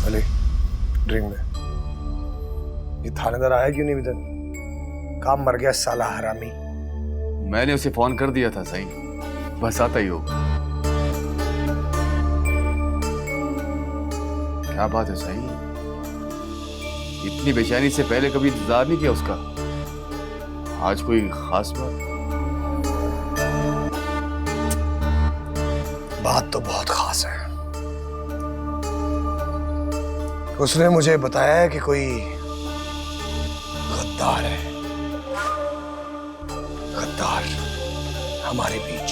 Ali drink में। ये थानेदार आया क्यों नहीं अभी तक? काम मर गया साला हरामी। मैंने उसे फोन कर दिया था सही, बस आता ही होगा। क्या बात है सही, इतनी बेचैनी से पहले कभी इंतजार नहीं किया उसका। आज कोई खास बात? बात तो बहुत खास है। उसने मुझे बताया है कि कोई गद्दार है, गद्दार हमारे बीच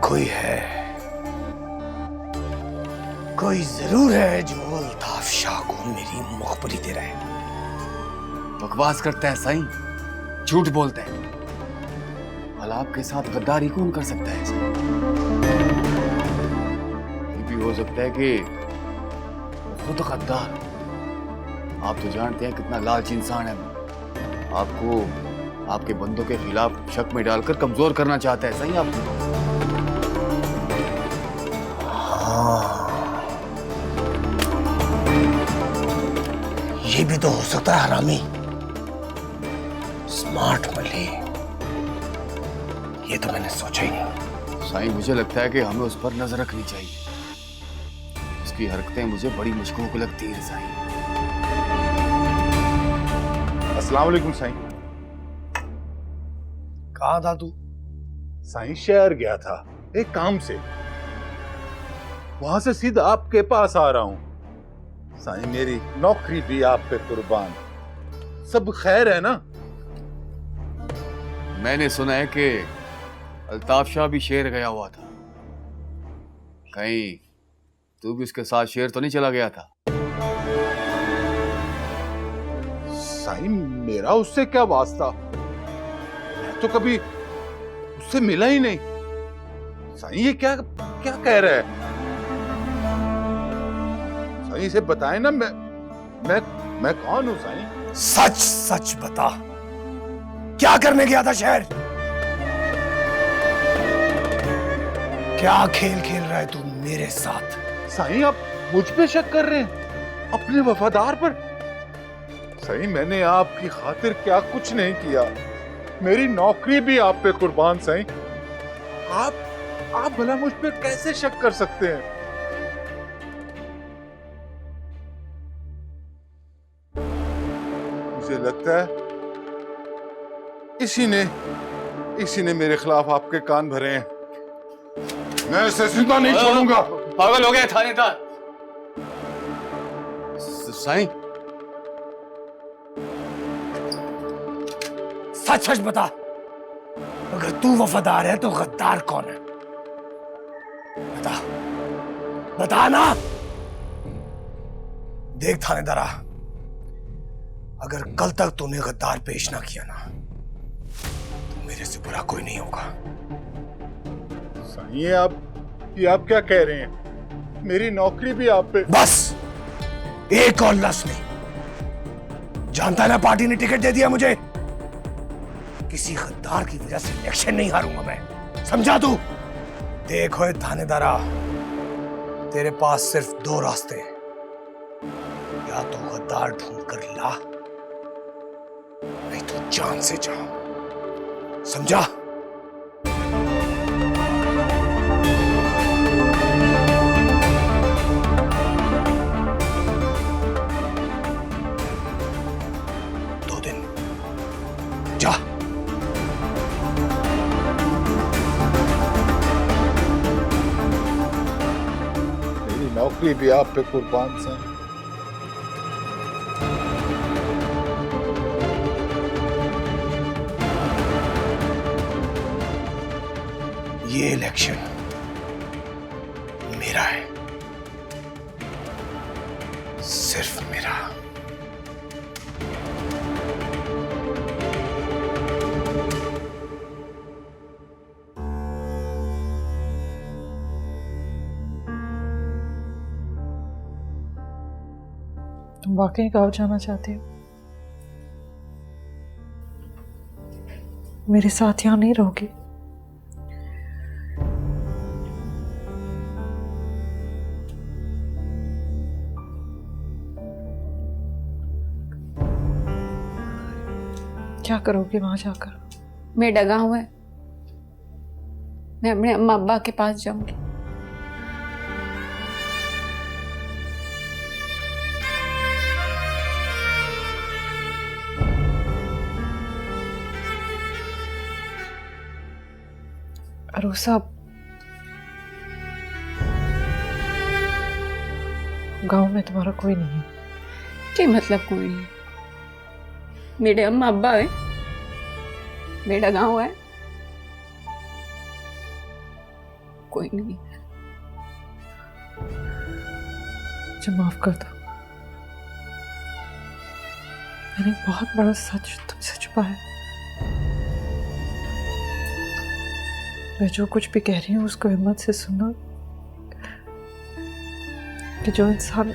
कोई है, कोई जरूर है जो अल्ताफ शाह को मेरी मुखबरी दे रहा है। बकवास करता है सही, झूठ बोलता है। भला आपके साथ गद्दारी कौन कर सकता है? ये भी हो सकता है कि वो खुद गद्दार। आप तो जानते हैं कितना लालची इंसान है। आपको आपके बंदों के खिलाफ शक में डालकर कमजोर करना चाहता है सही आपको। ये भी तो हो सकता है हरामी। स्मार्ट मली, ये तो मैंने सोचा ही नहीं। साईं मुझे लगता है कि हमें उस पर नजर रखनी चाहिए। उसकी हरकतें मुझे बड़ी मशकूक लगती है साईं। अस्सलाम वालेकुम साईं। कहाँ था तू? साईं शहर गया था एक काम से, वहां से सीधा आपके पास आ रहा हूं। साईं मेरी नौकरी भी आप पे कुर्बान। सब खैर है ना? मैंने सुना है कि अल्ताफ शाह भी शेर गया हुआ था। कहीं तू भी उसके साथ शेर तो नहीं चला गया था? साईं मेरा उससे क्या वास्ता? मैं तो कभी उससे मिला ही नहीं। साईं ये क्या क्या कह रहा है? साईं से बताए ना, मैं कौन हूं साईं? सच सच बता, क्या करने गया था शहर? क्या खेल खेल रहा है तू मेरे साथ? साईं आप मुझ पे शक कर रहे हैं, अपने वफादार पर? साईं मैंने आपकी खातिर क्या कुछ नहीं किया। मेरी नौकरी भी आप पे कुर्बान साईं। आप भला मुझ पे कैसे शक कर सकते हैं? मुझे लगता है इसी ने मेरे खिलाफ आपके कान भरे हैं। मैं इसे जिंदा नहीं छोड़ूंगा। पागल हो गया थानेदार। साईं सच सच बता, अगर तू वफादार है तो गद्दार कौन है? बता बता ना। देख थानेदारा, अगर कल तक तूने गद्दार पेश ना किया ना तो मेरे से बुरा कोई नहीं होगा। साईं ये आप क्या कह रहे हैं? मेरी नौकरी भी आप पे। बस एक और लफ्ज नहीं। जानता है ना पार्टी ने टिकट दे दिया मुझे। किसी गद्दार की वजह से इलेक्शन नहीं हारूंगा मैं, समझा तू? देखो थानेदारा, तेरे पास सिर्फ दो रास्ते हैं। या तो गद्दार ढूंढ कर ला, नहीं तो जान से जा, समझा? जा। मेरी नौकरी भी आप पे कुर्बान साईं। ये इलेक्शन मेरा है, सिर्फ मेरा। तुम वाकई गाँव जाना चाहते हो? मेरे साथ यहाँ नहीं रहोगे? क्या करोगे वहां जाकर? मेरा गांव है, मैं अपने अम्मा अब्बा के पास जाऊंगी। अरोसा, गांव में तुम्हारा कोई नहीं है। क्या मतलब कोई नहीं? मेरे अम्मा अब्बा है, मेरा गांव है, कोई नहीं। मुझे माफ कर दो, मैंने एक बहुत बड़ा सच तुमसे छुपाया। मैं जो कुछ भी कह रही हूँ उसको हिम्मत से सुनना कि जो इंसान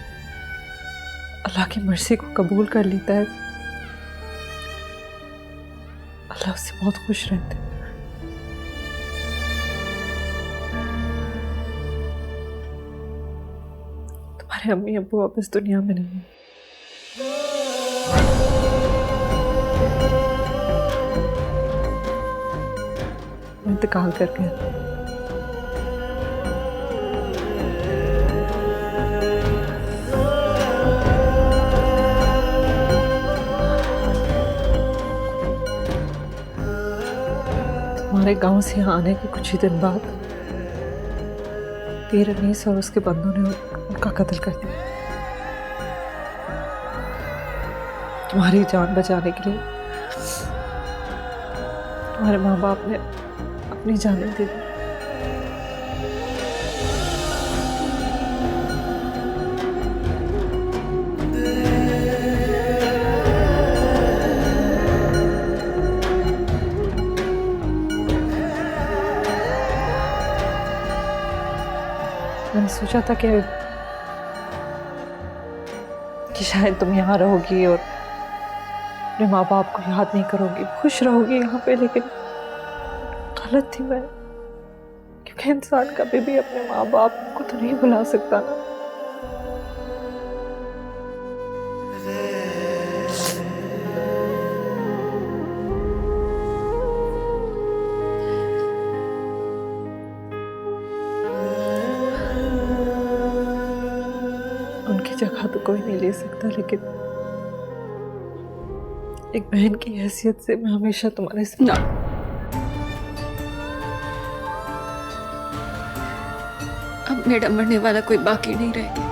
अल्लाह की मर्जी को कबूल कर लेता है अल्लाह उससे बहुत खुश रहता है। तुम्हारे अम्मी अब्बू अब इस दुनिया में नहीं है। वो इंतकाल कर गया। हमारे गांव से यहाँ आने के कुछ ही दिन बाद पीर अनीस और उसके बंदों ने उनका कत्ल कर दिया। तुम्हारी जान बचाने के लिए तुम्हारे माँ बाप ने अपनी जानें दे दी। मैंने सोचा था कि शायद तुम यहाँ रहोगी और अपने माँ बाप को याद नहीं करोगी, खुश रहोगी यहाँ पे, लेकिन गलत थी मैं, क्योंकि इंसान कभी भी अपने माँ बाप को तो नहीं भुला सकता ना। उनकी जगह तो कोई नहीं ले सकता, लेकिन एक बहन की हैसियत से मैं हमेशा तुम्हारे साथ। ना, अब मेरा मरने वाला कोई बाकी नहीं रह गया।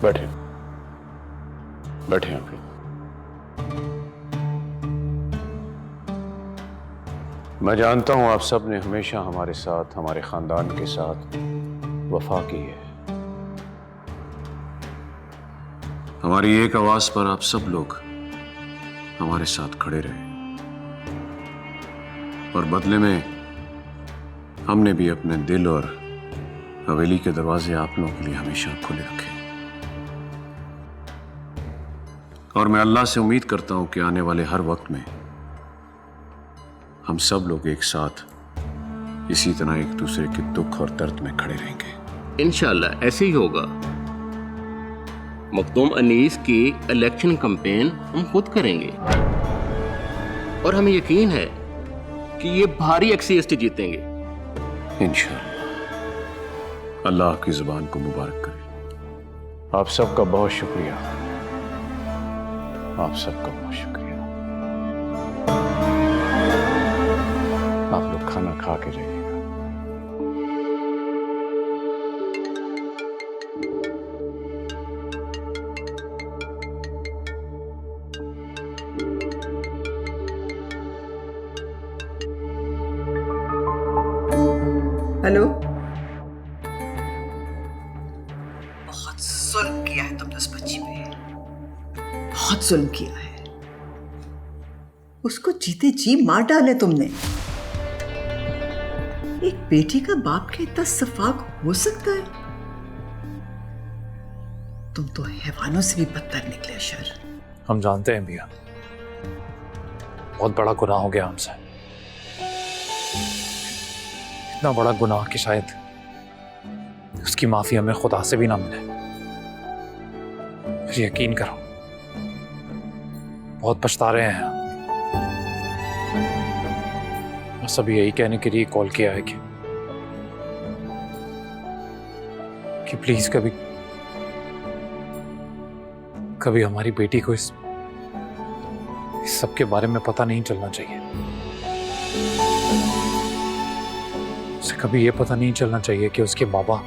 बैठे बैठे यहाँ पे। मैं जानता हूं आप सब ने हमेशा हमारे साथ, हमारे खानदान के साथ वफा की है। हमारी एक आवाज पर आप सब लोग हमारे साथ खड़े रहे और बदले में हमने भी अपने दिल और हवेली के दरवाजे आप लोगों के लिए हमेशा खुले रखे। और मैं अल्लाह से उम्मीद करता हूं कि आने वाले हर वक्त में हम सब लोग एक साथ इसी तरह एक दूसरे के दुख और दर्द में खड़े रहेंगे। इंशाल्लाह ऐसे ही होगा। मखदूम अनीस की इलेक्शन कैंपेन हम खुद करेंगे और हमें यकीन है कि ये भारी एक्सीएसटी से जीतेंगे इंशाल्लाह। अल्लाह आपकी जुबान को मुबारक करे। आप सबका बहुत शुक्रिया, आप सबका बहुत शुक्रिया। आप लोग खाना खा के जाइएगा। बहुत जुल्म किया है तुमने उस बच्ची पे, बहुत जुल्म किया है। उसको जीते जी मार डाले तुमने। एक बेटी का बाप के इतना सफाक हो सकता है? तुम तो हैवानों से भी बदतर निकले अशर। हम जानते हैं मियां, बहुत बड़ा गुनाह हो गया हमसे, इतना बड़ा गुनाह कि शायद उसकी माफी हमें खुदा से भी ना मिले। फिर यकीन करो बहुत पछता रहे हैं। बस अभी यही कहने के लिए कॉल किया है कि प्लीज कभी कभी हमारी बेटी को इस सब के बारे में पता नहीं चलना चाहिए। उसे कभी ये पता नहीं चलना चाहिए कि उसके बाबा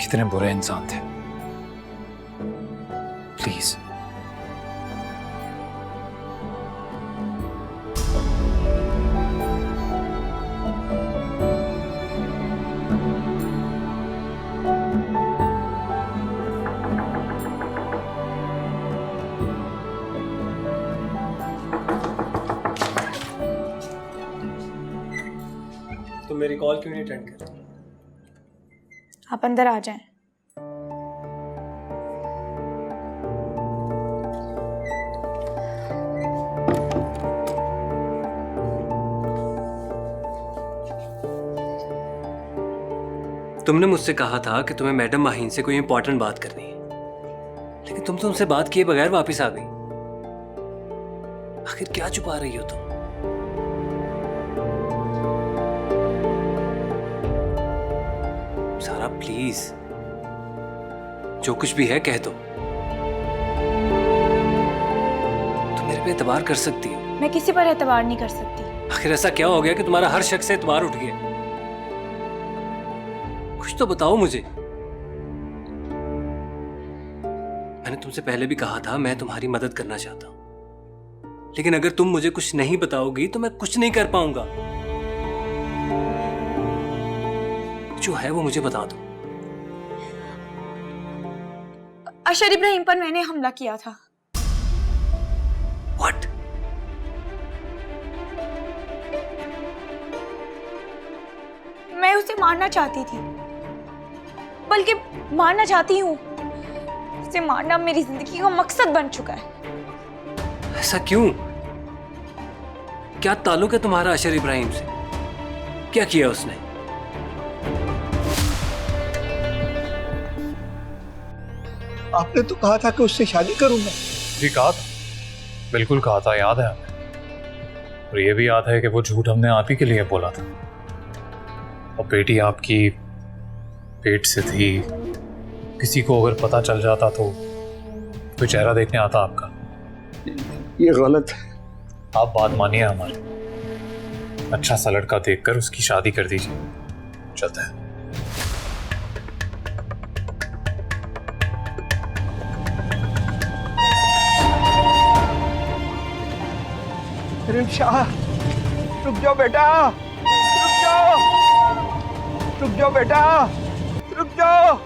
कितने बुरे इंसान थे। प्लीज। तो मेरी कॉल क्यों नहीं अटेंड कर रही? आप अंदर आ जाएं। तुमने मुझसे कहा था कि तुम्हें मैडम माहीन से कोई इंपॉर्टेंट बात करनी है, लेकिन तुम तो उनसे बात किए बगैर वापस आ गई। आखिर क्या छुपा रही हो तुम? सारा प्लीज, जो कुछ भी है कह दो। तुम मेरे पे एतबार कर सकती हो। मैं किसी पर एतबार नहीं कर सकती। आखिर ऐसा क्या हो गया कि तुम्हारा हर शख्स से एतबार उठ गया? कुछ तो बताओ मुझे। मैंने तुमसे पहले भी कहा था मैं तुम्हारी मदद करना चाहता हूं, लेकिन अगर तुम मुझे कुछ नहीं बताओगी तो मैं कुछ नहीं कर पाऊंगा। जो है वो मुझे बता दो। अशर इब्राहिम पर मैंने हमला किया था। What? मैं उसे मारना चाहती थी, बल्कि मारना चाहती हूँ। उसे मारना मेरी जिंदगी का मकसद बन चुका है। ऐसा क्यों? क्या ताल्लुक है तुम्हारा अशर इब्राहिम से? क्या किया उसने? आपने तो कहा था कि उससे शादी करूंगा। जी कहा था, बिल्कुल कहा था, याद है हमें। और ये भी याद है कि वो झूठ हमने आप ही के लिए बोला था। और बेटी आपकी पेट से थी, किसी को अगर पता चल जाता तो कोई चेहरा देखने आता आपका। ये गलत है। आप बात मानिए हमारी, अच्छा सा लड़का देखकर उसकी शादी कर दीजिए। चलते हैं। शाह, रुक जाओ बेटा, रुक जाओ, रुक जाओ बेटा, रुक जाओ।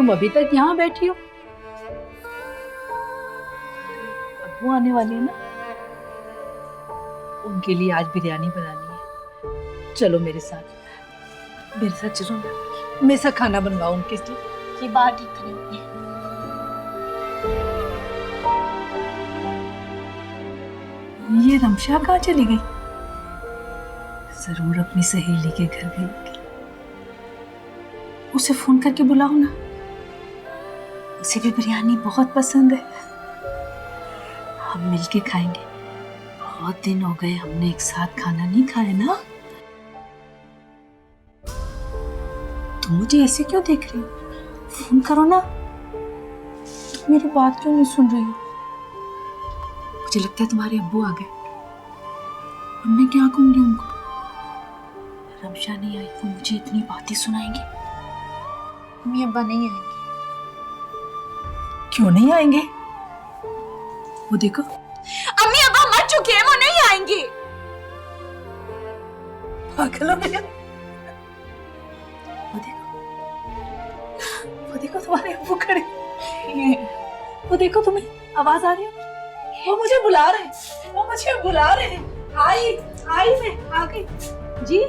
तुम अभी तक यहाँ बैठी हो? अब्बू आने वाले हैं ना, उनके लिए आज बिरयानी बनानी है। चलो मेरे साथ चलो ना, मैं सब खाना बनवाऊं उनके लिए। ये बात ठीक करेंगे। ये रमशा कहाँ चली गई? जरूर अपनी सहेली के घर गई होगी। उसे फोन करके बुलाओ ना, उसे भी बिरयानी बहुत पसंद है। हम मिलके खाएंगे। बहुत दिन हो गए हमने एक साथ खाना नहीं खाया ना। तुम मुझे ऐसे क्यों देख रही हो? फोन करो ना। तुम मेरी बात क्यों नहीं सुन रही हो? मुझे लगता है तुम्हारे अब्बू आ गए। अब मैं क्या कहूंगी उनको? रमशा नहीं आई वो मुझे इतनी बातें सुनाएंगे। मम्मी अब्बा नहीं आएंगे। क्यों नहीं आएंगे? वो देखो, अम्मी अब्बा मर चुके हैं, वो नहीं आएंगे। पागल हो गया। वो देखो तुम्हारे अब्बू खड़े। वो देखो, तुम्हें आवाज आ रही है? वो मुझे बुला रहे हैं, वो मुझे बुला रहे हैं। आई मैं आ गई। जी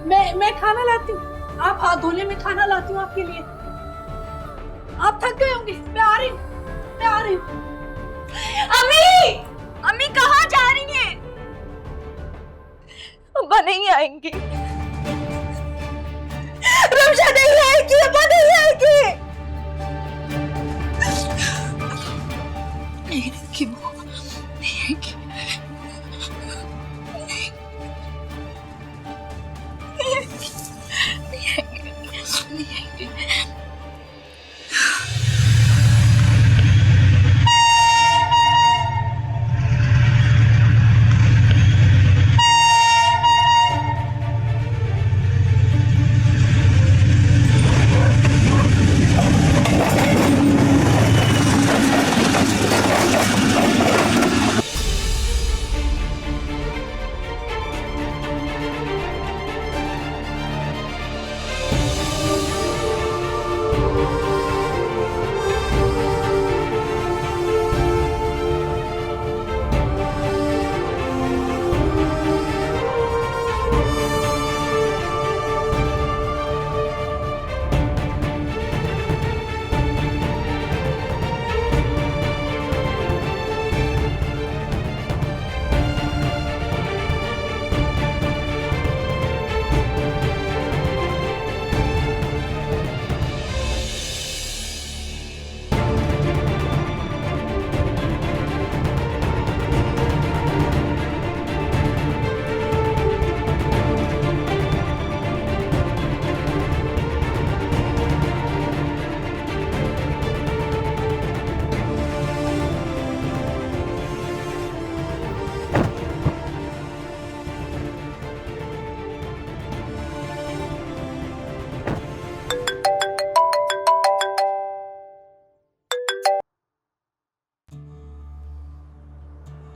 मैं खाना लाती हूँ। आप हाथ धोने में खाना लाती हूँ आपके लिए। आप थक गए होंगे, मैं आ रही हूँ। अम्मी कहाँ जा रही हैं? अब्बा नहीं आएंगे। रमशा नहीं आएगी, अब्बा नहीं आएगी।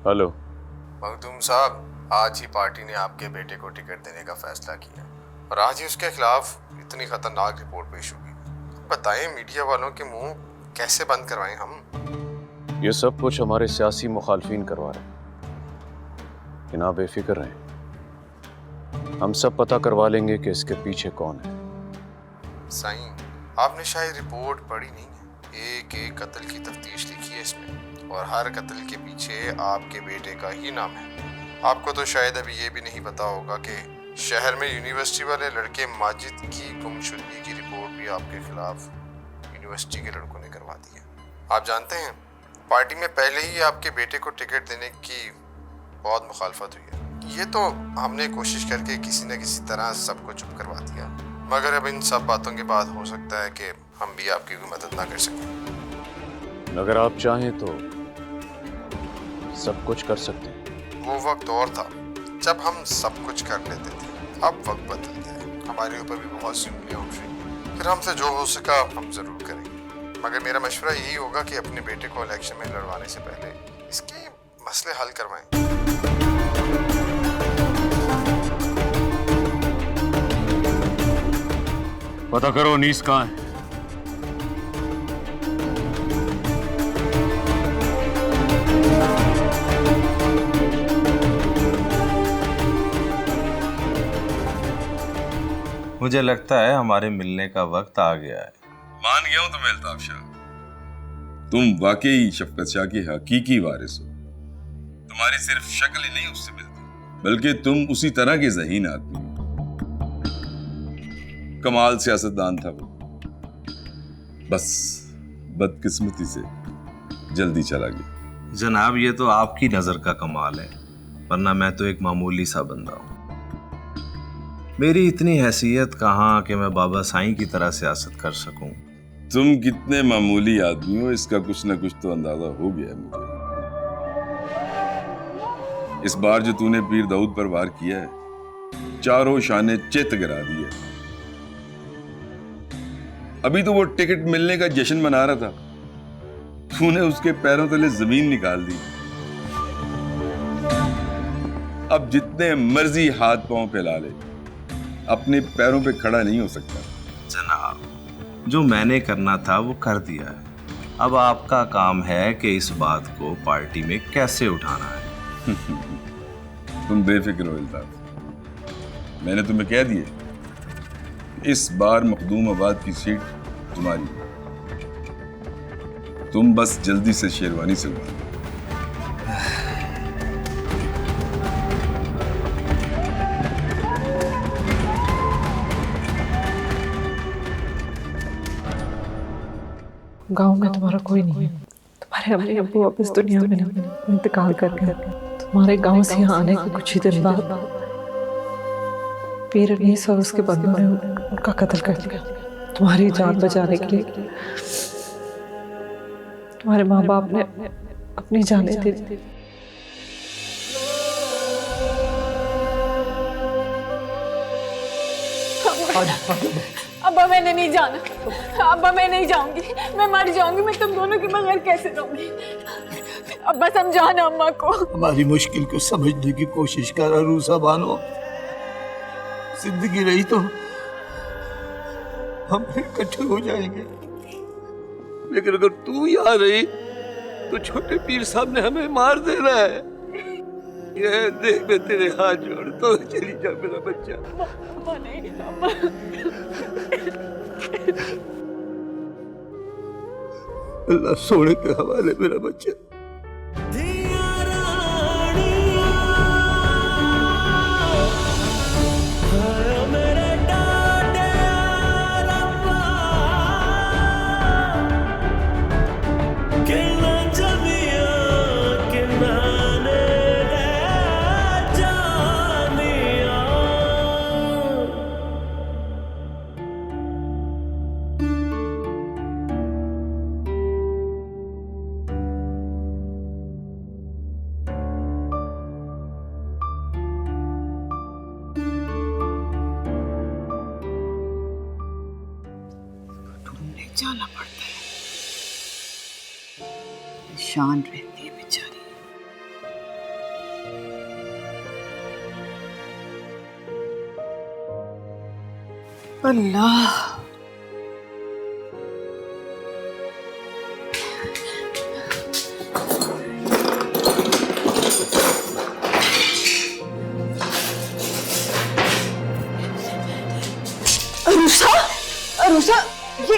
हेलो मखदूम साहब, आज ही पार्टी ने आपके बेटे को टिकट देने का फैसला किया और आज ही उसके खिलाफ इतनी खतरनाक रिपोर्ट पेश होगी। बताएं मीडिया वालों के मुंह कैसे बंद करवाएं हम? ये सब कुछ हमारे सियासी मुखालफिन करवा रहे हैं, लेकिन आप बेफिक्र रहें, हम सब पता करवा लेंगे कि इसके पीछे कौन है। साईं, आपने शायद रिपोर्ट पढ़ी नहीं है। एक एक कत्ल की तफ्तीश लिखी है इसमें और हर कत्ल के पीछे आपके बेटे का ही नाम है। आपको तो शायद अभी ये भी नहीं पता होगा कि शहर में यूनिवर्सिटी वाले लड़के माजिद की गुमशुदगी की रिपोर्ट भी आपके खिलाफ यूनिवर्सिटी के लड़कों ने करवा दी है। आप जानते हैं, पार्टी में पहले ही आपके बेटे को टिकट देने की बहुत मुखालफत हुई है। ये तो हमने कोशिश करके किसी न किसी तरह सबको चुप करवा दिया, मगर अब इन सब बातों के बाद हो सकता है कि हम भी आपकी कोई मदद ना कर सकें। अगर आप चाहें तो सब कुछ कर सकते हैं। वो वक्त और था जब हम सब कुछ कर लेते थे, अब वक्त बदल गया है। हमारे ऊपर भी बहुत सी उंगलियां उठ रही, फिर हमसे जो हो सका हम जरूर करेंगे। मगर मेरा मशवरा यही होगा कि अपने बेटे को इलेक्शन में लड़वाने से पहले इसके मसले हल करवाएं। पता करो अनीस कहाँ है। मुझे लगता है हमारे मिलने का वक्त आ गया है। मान गया हूं तुम्हें अल्ताफ शाह, तुम वाकई शफकत शाह की हकीकी वारिस हो। तुम्हारी सिर्फ शक्ल ही नहीं उससे मिलती, बल्कि तुम उसी तरह के ज़हीन आदमी हो। कमाल सियासतदान था वो, बस बदकिस्मती से जल्दी चला गया। जनाब, ये तो आपकी नजर का कमाल है, वरना मैं तो एक मामूली सा बंदा हूँ। मेरी इतनी हैसियत कहाँ कि मैं बाबा साईं की तरह सियासत कर सकूं। तुम कितने मामूली आदमी हो, इसका कुछ ना कुछ तो अंदाजा हो गया मुझे। इस बार जो तूने पीर दाऊद पर वार किया है, चारों शाने चित गिरा दिए। अभी तो वो टिकट मिलने का जश्न मना रहा था, तूने उसके पैरों तले जमीन निकाल दी। अब जितने मर्जी हाथ पांव फैला ले, अपने पैरों पे खड़ा नहीं हो सकता। जनाब, जो मैंने करना था वो कर दिया है। अब आपका काम है कि इस बात को पार्टी में कैसे उठाना है। तुम बेफिक्र हो अल्ताफ, मैंने तुम्हें कह दिया, इस बार मखदूमाबाद की सीट तुम्हारी। तुम बस जल्दी से शेरवानी सिलवा। गांव में तुम्हारा कोई नहीं है। तुम्हारे अम्मी अब्बू अब इस दुनिया में नहीं, इंतकाल कर गए। तुम्हारे गांव से यहाँ आने के कुछ ही दिन बाद पीर अनीस और उसके बंदों ने उनका कत्ल कर दिया। तुम्हारी जान बचाने के लिए तुम्हारे माँ बाप ने अपनी जानें दे दी। अब्बा मैंने नहीं जाना, अब्बा मैं नहीं जाऊंगी, मैं मर जाऊंगी। मैं तुम दोनों के बगैर कैसे रहूंगी? अब्बा समझाना अम्मा को। हमारी मुश्किल को समझने की कोशिश कर अरूसा बानो। जिंदगी रही तो हम फिर इकट्ठे हो जाएंगे, लेकिन अगर तू यहाँ रही तो छोटे पीर साहब ने हमें मार देना है। ये देख, मैं तेरे हाथ जोड़ता हूँ, चली जा मेरा बच्चा। अम्मा नहीं, अम्मा। अल्लाह सोने के हवाले मेरा बच्चा। जाना पड़ता है, शान रहती है बेचारी। अल्लाह, अरुषा, अरुषा, ये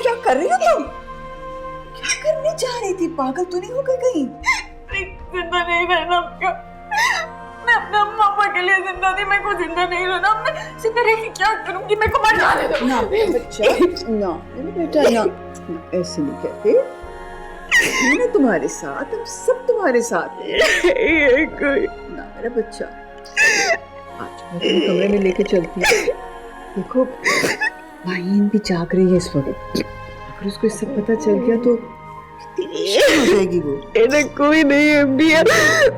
क्या कर रही हो तुम? क्या करने जा रही थी? पागल तो नहीं हो गई कहीं? जिंदा नहीं रहना आपका। मैं अपने अम्मा पापा के लिए जिंदा थी, मैं को जिंदा नहीं रहना। मैं जिंदा रह के क्या करूंगी? मैं को मर जाने दो। ना बच्चा, ना मेरा बेटा, ना ऐसे नहीं कहते। मैं तुम्हारे साथ, हम सब तुम्हारे साथ हैं। ना मेरा बच्चा, आज मैं तुम्हें कमरे में लेके चलती हूँ। देखो, माहीन भी जाग रही है इस वक्त। अगर उसको सब पता चल गया तो कितनी परेशान हो जाएगी वो। बेटा कोई नहीं है बिया,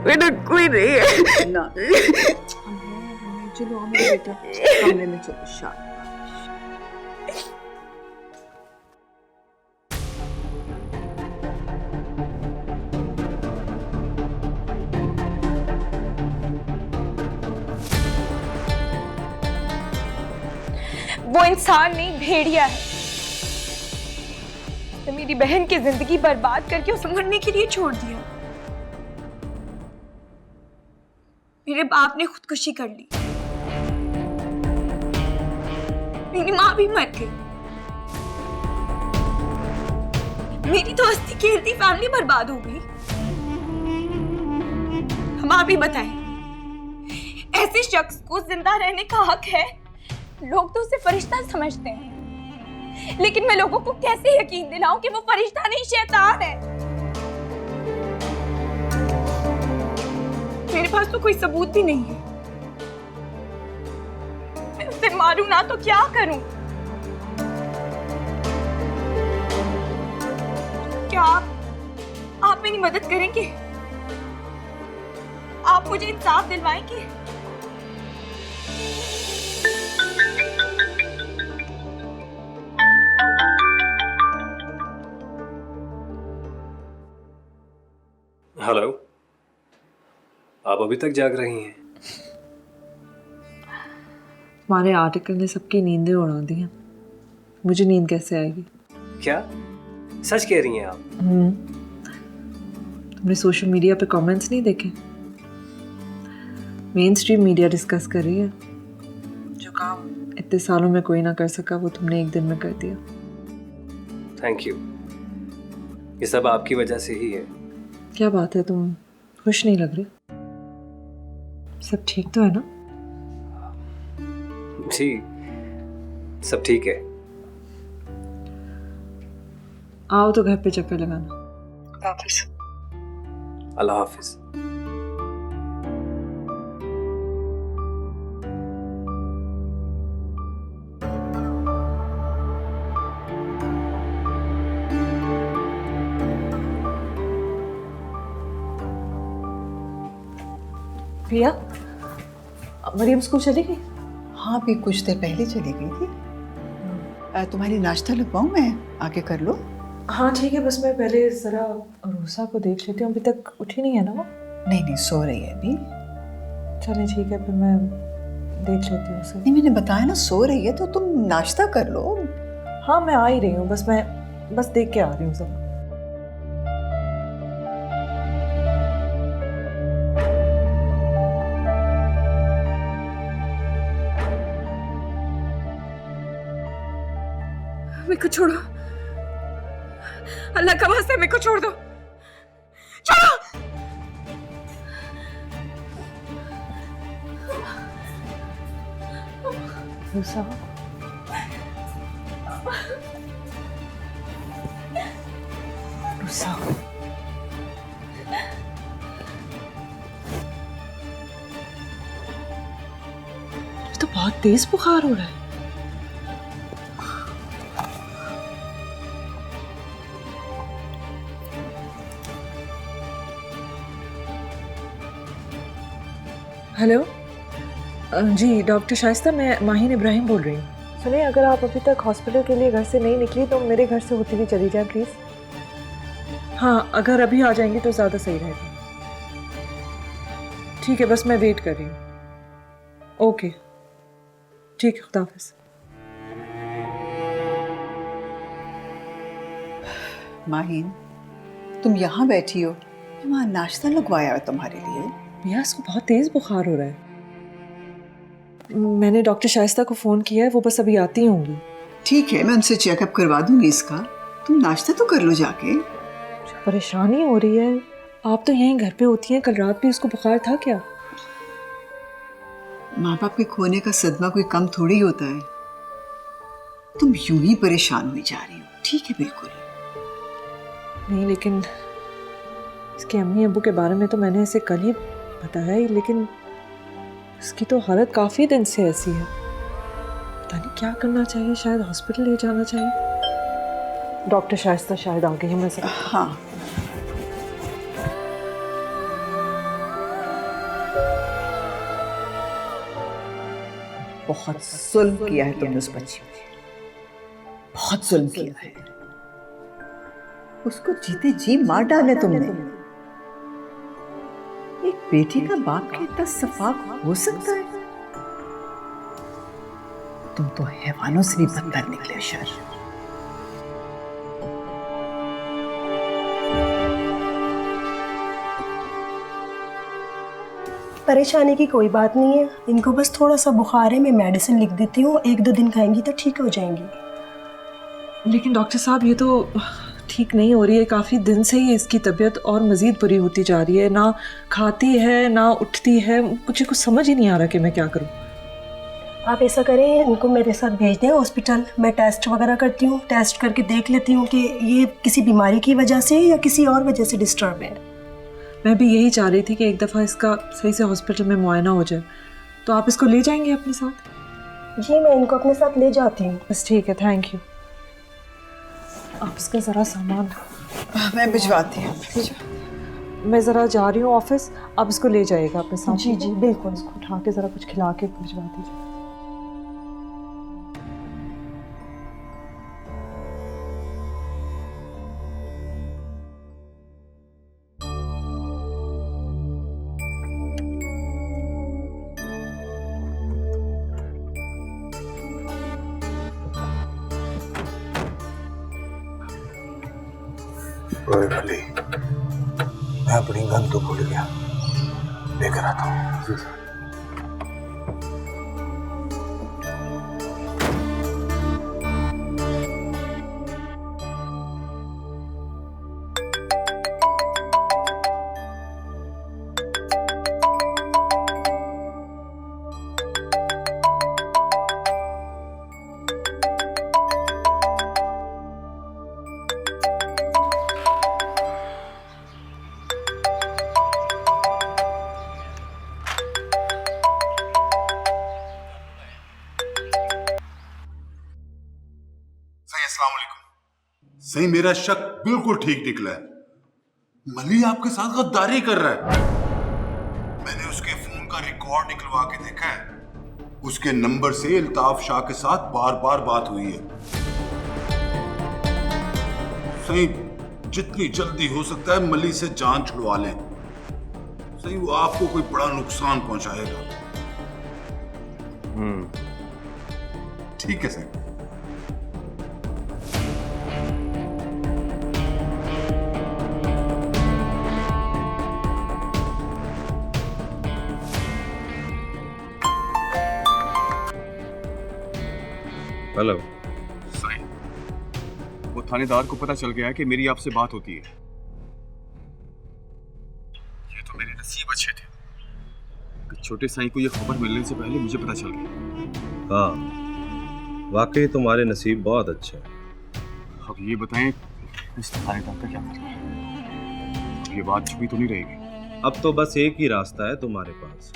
बेटा कोई नहीं है। ना चलो मेरे बेटा, कमरे में चलो। शाबाश। वो इंसान नहीं, भेड़िया है। तो मेरी बहन की जिंदगी बर्बाद करके उसे मरने के लिए छोड़ दिया। मेरे बाप ने खुदकुशी कर ली, मेरी माँ भी मर गई, मेरी तो हंसती खेलती फैमिली बर्बाद हो गई। हम आप ही बताएं, ऐसे शख्स को जिंदा रहने का हक है? लोग तो उसे फरिश्ता समझते हैं, लेकिन मैं लोगों को कैसे यकीन दिलाऊं कि वो फरिश्ता नहीं शैतान है? मेरे पास तो कोई सबूत भी नहीं है। मैं उसे मारूं ना तो क्या करूं? क्या आप मेरी मदद करेंगे? आप मुझे इंसाफ दिलवाएंगे? हेलो, आप अभी तक जाग रही हैं? हमारे आर्टिकल ने सबकी नींदें उड़ा दी हैं। मुझे नींद कैसे आएगी? क्या सच कह रही हैं आप? तुमने सोशल मीडिया पे कमेंट्स नहीं देखे? मेन स्ट्रीम मीडिया डिस्कस कर रही है, जो काम इतने सालों में कोई ना कर सका वो तुमने एक दिन में कर दिया। थैंक यू, ये सब आपकी वजह से ही है। क्या बात है, तुम खुश नहीं लग रहे? सब ठीक तो है ना? जी, सब ठीक है। आओ तो घर पे चक्कर लगाना। अल्लाह हाफिज। प्रिया, मरियम स्कूल चली गई? हाँ, भी कुछ देर पहले चली गई थी। तुम्हारी नाश्ता लगवाऊं मैं? आके कर लो। हाँ ठीक है, बस मैं पहले जरा रूसा को देख लेती हूँ। अभी तक उठी नहीं है ना वो? नहीं, सो रही है अभी। चले ठीक है, फिर मैं देख लेती हूँ उसे। नहीं, मैंने बताया ना सो रही है, तो तुम नाश्ता कर लो। हाँ मैं आ ही रही हूँ, बस देख के आ रही हूँ सब। मेरे को छोड़ो, अल्लाह का वास्ते मेरे को छोड़ दो, छोड़ो। रूसा, रूसा, ये तो बहुत तेज बुखार हो रहा है। हेलो जी, डॉक्टर शाइस्ता, मैं माहिन इब्राहिम बोल रही हूँ। सुनिए, अगर आप अभी तक हॉस्पिटल के लिए घर से नहीं निकली तो मेरे घर से होती हुई चली जाए प्लीज़। हाँ, अगर अभी आ जाएंगी तो ज़्यादा सही रहेगा। ठीक है, बस मैं वेट कर रही हूँ। ओके ठीक है, खुदा हाफिज़। माहिन, तुम यहाँ बैठी हो, वहाँ नाश्ता लगवाया है तुम्हारे लिए। भैया, इसको बहुत तेज़ बुखार हो रहा है। मैंने डॉक्टर शाइस्ता को फ़ोन किया है, वो बस अभी आती होंगी। ठीक है, मैं उनसे चेकअप करवा दूंगी इसका। तुम नाश्ता तो कर लो जाके। परेशानी हो रही है। आप तो यहीं घर पे होती हैं, कल रात भी उसको बुखार था क्या? माँ बाप के खोने का सदमा कोई कम थोड़ी होता है। तुम यूं ही परेशान हुई जा रही हो। ठीक है, बिल्कुल नहीं, लेकिन इसके अम्मी अब्बू के बारे में तो मैंने इसे कल ही बताया ही, लेकिन इसकी तो हालत काफ़ी दिन से ऐसी है। पता नहीं क्या करना चाहिए, शायद हॉस्पिटल ले जाना चाहिए। डॉक्टर शाइस्ता शायद आ गई है। मैं हाँ, बहुत जुल्म किया है तुमने उस बच्ची पे, बहुत जुल्म किया है। उसको जीते जी मार डाले तुमने। एक बेटी का बाप के इतना सफाक हो सकता है? तुम तो हैवानों से भी बदतर निकले शर। परेशानी की कोई बात नहीं है, इनको बस थोड़ा सा बुखार है, मैं मेडिसिन लिख देती हूँ, 1-2 दिन खाएंगी तो ठीक हो जाएंगी। लेकिन डॉक्टर साहब ये तो ठीक नहीं हो रही है, काफ़ी दिन से ही इसकी तबीयत और मज़ीद बुरी होती जा रही है, ना खाती है ना उठती है, मुझे कुछ समझ ही नहीं आ रहा कि मैं क्या करूँ। आप ऐसा करें, इनको मेरे साथ भेज दें हॉस्पिटल, मैं टेस्ट वगैरह करती हूँ, टेस्ट करके देख लेती हूँ कि ये किसी बीमारी की वजह से या किसी और वजह से डिस्टर्ब है। मैं भी यही चाह रही थी कि एक दफ़ा इसका सही से हॉस्पिटल में मुआयना हो जाए। तो आप इसको ले जाएंगे अपने साथ? जी मैं इनको अपने साथ ले जाती हूँ। बस ठीक है, थैंक यू। आप इसका ज़रा सामान मैं भिजवाती हूँ। मैं ज़रा जा रही हूँ ऑफिस, आप इसको ले जाइएगा अपने साथ। जी जी बिल्कुल। इसको उठा के ज़रा कुछ खिला के भिजवा दीजिए। ओए भली, मैं अपनी गन तो भूल गया, लेकर आता हूँ। सही, मेरा शक बिल्कुल ठीक निकला है। मली आपके साथ गद्दारी कर रहा है। मैंने उसके फोन का रिकॉर्ड निकलवा के देखा है, उसके नंबर से अल्ताफ शाह के साथ बार बार बात हुई है। सही, जितनी जल्दी हो सकता है मली से जान छुड़वा लें। सही, वो आपको कोई बड़ा नुकसान पहुंचाएगा। ठीक है सही। हेलो साईं, वो थानेदार को पता चल गया है कि मेरी आपसे बात होती है। ये तो मेरे नसीब अच्छे थे कि छोटे साईं को ये खबर मिलने से पहले मुझे पता चल गया। हाँ, वाकई तुम्हारे नसीब बहुत अच्छे हैं। अब ये बताएं, इस थानेदार का क्या मतलब है? ये बात छुपी तो नहीं रहेगी? अब तो बस एक ही रास्ता है तुम्हारे पास।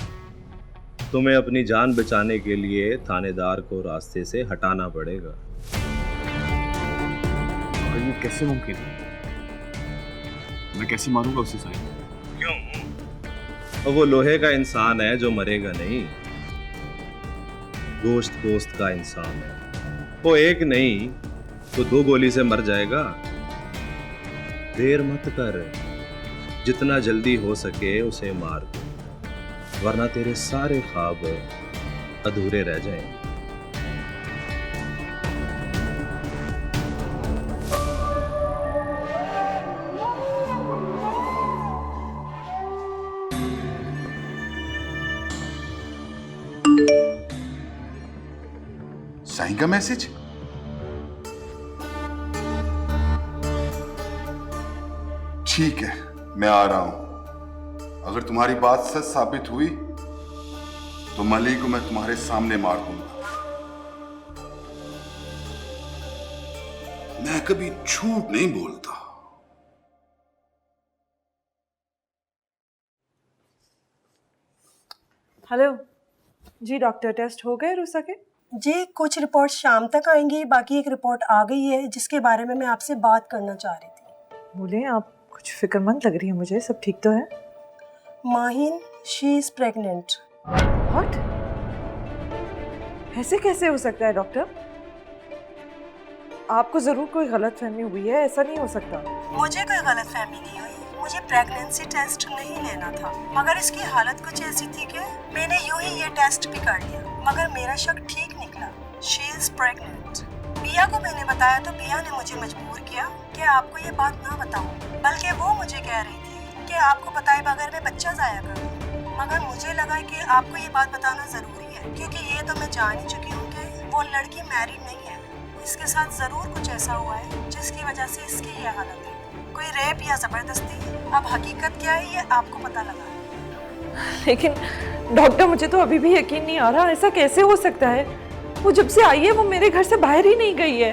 तुम्हें अपनी जान बचाने के लिए थानेदार को रास्ते से हटाना पड़ेगा। और ये कैसे मुमकिन है? मैं कैसे मारूंगा उसे साईं? क्यों? वो लोहे का इंसान है जो मरेगा नहीं, गोश्त गोश्त का इंसान है। वो एक नहीं तो 2 गोली से मर जाएगा। देर मत कर, जितना जल्दी हो सके उसे मार दो, वरना तेरे सारे ख्वाब अधूरे रह जाएंगे। साईं का मैसेज? ठीक है, मैं आ रहा हूं। अगर तुम्हारी बात सच साबित हुई तो मली को मैं तुम्हारे सामने मार दूंगा। मैं कभी झूठ नहीं बोलता। हेलो जी डॉक्टर, टेस्ट हो गए रूसा के? जी कुछ रिपोर्ट शाम तक आएंगी, बाकी एक रिपोर्ट आ गई है जिसके बारे में मैं आपसे बात करना चाह रही थी। बोले, आप कुछ फिक्रमंद लग रही है मुझे, सब ठीक तो है? Mahin, she is pregnant. What? ऐसे कैसे हो सकता है डॉक्टर? आपको जरूर कोई गलतफहमी हुई है, ऐसा नहीं हो सकता। मुझे कोई गलतफहमी नहीं हुई, मुझे प्रेगनेंसी टेस्ट नहीं लेना था, मगर इसकी हालत कुछ ऐसी थी कि मैंने यूं ही ये टेस्ट भी कर लिया, मगर मेरा शक ठीक निकला। She is pregnant. बिया को मैंने बताया तो बिया ने मुझे मजबूर किया कि आपको ये बात ना बताऊं, बल्कि वो मुझे कह रही थी कि आपको बताए बगैर मैं बच्चा जाया करूं। मगर मुझे लगा कि आपको ये बात बताना ज़रूरी है, क्योंकि ये तो मैं जान ही चुकी हूँ कि वो लड़की मैरिड नहीं है। इसके साथ ज़रूर कुछ ऐसा हुआ है जिसकी वजह से इसकी ये हालत है, कोई रेप या ज़बरदस्ती। अब हकीकत क्या है ये आपको पता लगा। लेकिन डॉक्टर, मुझे तो अभी भी यकीन नहीं आ रहा, ऐसा कैसे हो सकता है? वो जब से आई है वो मेरे घर से बाहर ही नहीं गई है।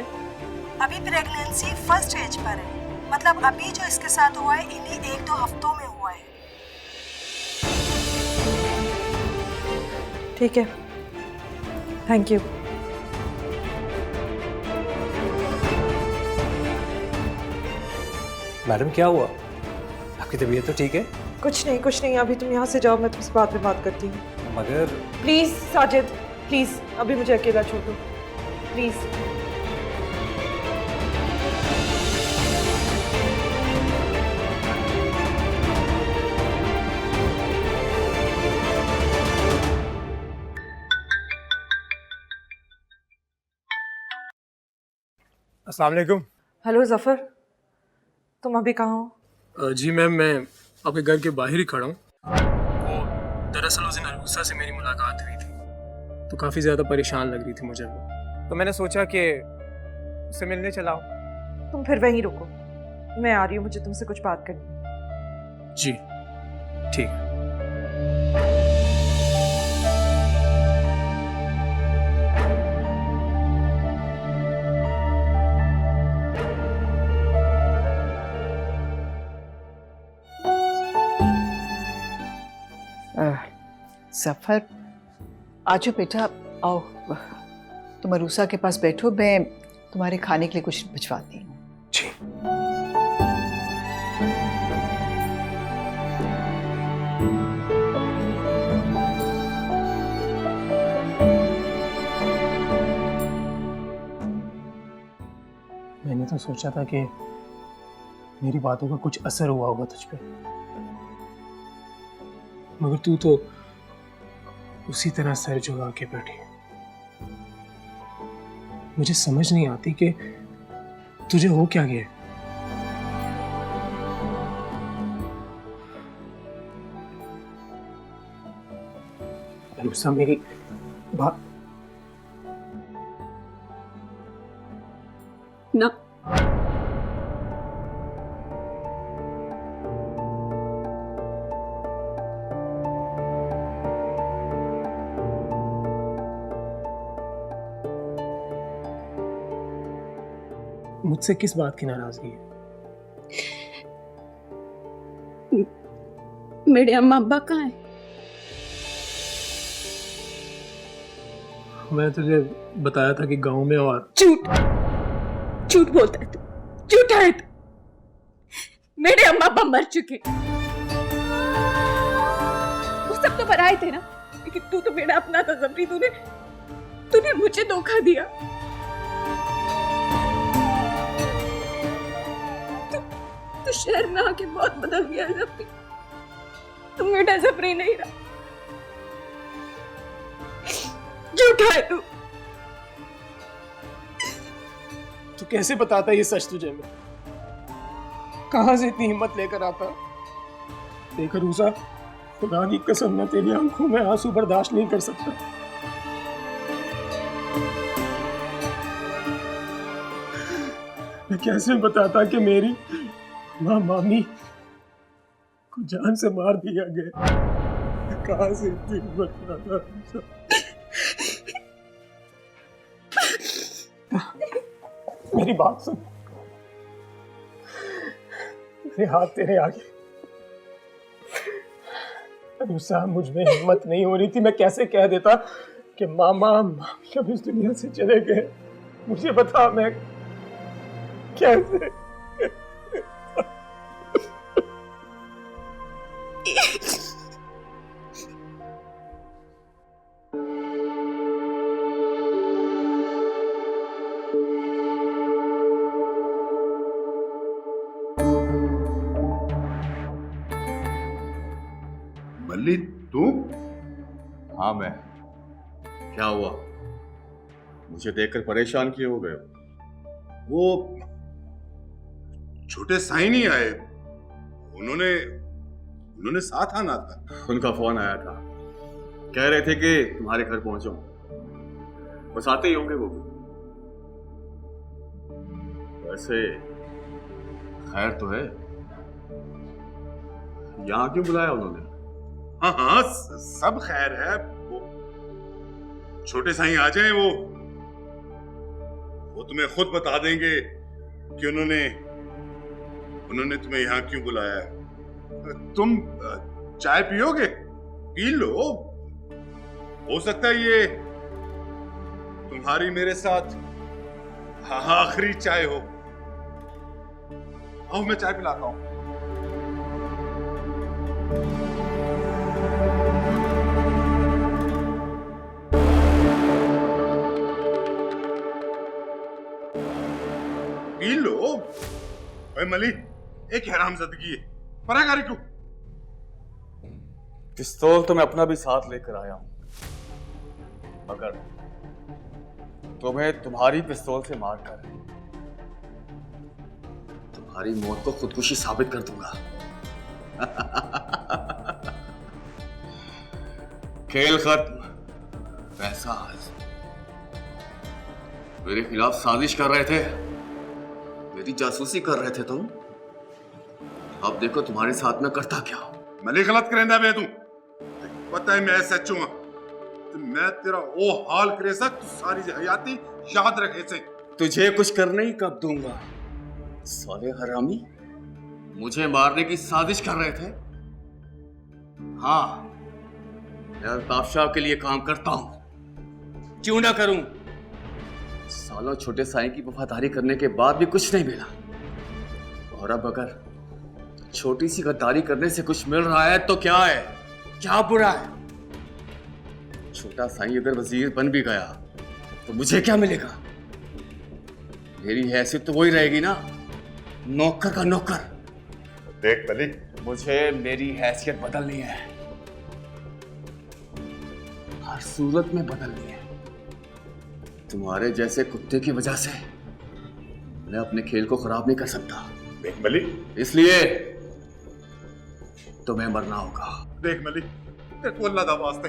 अभी प्रेगनेंसी फर्स्ट स्टेज पर है, मतलब अभी जो इसके साथ हुआ है इन्हीं 1-2 हफ्तों में हुआ है। ठीक है, थैंक यू। मैडम क्या हुआ? आपकी तबीयत तो ठीक है? कुछ नहीं, अभी तुम यहाँ से जाओ, मैं तुमसे बाद में बात करती हूँ। मगर प्लीज साजिद, प्लीज अभी मुझे अकेला छोड़ दो, प्लीज। अस्सलाम वालेकुम। हेलो जफर, तुम अभी कहाँ हो? जी मैम, मैं आपके घर के बाहर ही खड़ा हूँ। दरअसल उस दिन अरूसा से मेरी मुलाकात हुई थी, तो काफ़ी ज़्यादा परेशान लग रही थी मुझे वो, तो मैंने सोचा कि उससे मिलने चला हूँ। तुम फिर वहीं रुको, मैं आ रही हूँ, मुझे तुमसे कुछ बात करनी है। जी ठीक है। सफर, आजो बेटा, आओ, तुम अरूसा के पास बैठो, मैं तुम्हारे खाने के लिए कुछ भिजवाती हूँ। जी। मैंने तो सोचा था कि मेरी बातों का कुछ असर हुआ होगा तुझ पे, मगर तू तो उसी तरह सर झुका के बैठी। मुझे समझ नहीं आती कि तुझे हो क्या गया। अरूसा, मेरी बात ना, मुझसे किस बात की नाराजगी है? मेरे अम्मा अब्बा कहाँ हैं? मैं तुझे बताया था कि गांव में, और झूठ बोलता है तू, झूठा है तू। मेरे अम्मा अब्बा मर चुके, वो सब तो पराए थे ना, लेकिन तू तो मेरा अपना था जबरी। तूने मुझे धोखा दिया। तू शहर में आके बहुत बदल गया जबरी, तू मेरा जबरी नहीं रहा, झूठा है तू। तू कैसे बताता ये सच तुझे? मैं कहां से इतनी हिम्मत लेकर आता? देख अरूसा, खुदा की कसम, मैं तेरी आंखों में आंसू बर्दाश्त नहीं कर सकता। मैं कैसे बताता कि मेरी माँ मामी को जान से मार दिया गया? कहां से इतनी हिम्मत लाता? मेरी बात सुन, मेरे हाथ तेरे आगे। अरूसा, मुझ में हिम्मत नहीं हो रही थी। मैं कैसे कह देता कि मामा मामी अब इस दुनिया से चले गए? मुझे बता, मैं कैसे? बल्ली, तू? हाँ मैं। क्या हुआ? मुझे देखकर परेशान क्यों हो गए हो? वो छोटे साईं नहीं आए, उन्होंने साथ आना था। उनका फोन आया था, कह रहे थे कि तुम्हारे घर पहुंचो, बस आते ही होंगे वो भी। वैसे खैर तो है, यहां क्यों बुलाया उन्होंने? हाँ हाँ, सब खैर है। वो छोटे साईं आ जाएं, वो तुम्हें खुद बता देंगे कि उन्होंने तुम्हें यहाँ क्यों बुलाया है। तुम चाय पियोगे? पी लो, हो सकता है ये तुम्हारी मेरे साथ आखिरी चाय हो। आओ मैं चाय पिलाता हूं। P low. ओए मली, एक हरामजादगी है, पराकारी क्यों? पिस्तौल तो मैं अपना भी साथ लेकर आया हूं, मगर तुम्हें तुम्हारी पिस्तौल से मारकर तुम्हारी मौत को खुदकुशी साबित कर दूंगा। खेल खत्म, पैसा हासिल। मेरे खिलाफ साजिश कर रहे थे, मेरी जासूसी कर रहे थे तुम। अब देखो तुम्हारे साथ में करता क्या हूं। मली गलत करेंदा बे तू, पता है मैं सच्चू हूं। मैं तेरा ओ हाल करे सा तू सारी हयाती याद रखे से। तुझे कुछ करने ही कब दूंगा साले हरामी। मुझे मारने की साजिश कर रहे थे। हाँ, मैं अल्ताफ शाह के लिए काम करता हूं, क्यों ना करूं। सालों छोटे साईं की वफादारी करने के बाद भी कुछ नहीं मिला, और अब अगर छोटी सी गद्दारी करने से कुछ मिल रहा है तो क्या है, क्या बुरा है। छोटा साईं अगर वजीर बन भी गया तो मुझे क्या मिलेगा? मेरी हैसियत तो वही रहेगी ना, नौकर का नौकर। देख मली, मुझे मेरी हैसियत बदलनी है, हर सूरत में बदलनी है। तुम्हारे जैसे कुत्ते की वजह से मैं अपने खेल को खराब नहीं कर सकता। देख मली, इसलिए तुम्हें मरना होगा। देख मली, तेरे को अल्लाह दा वास्ते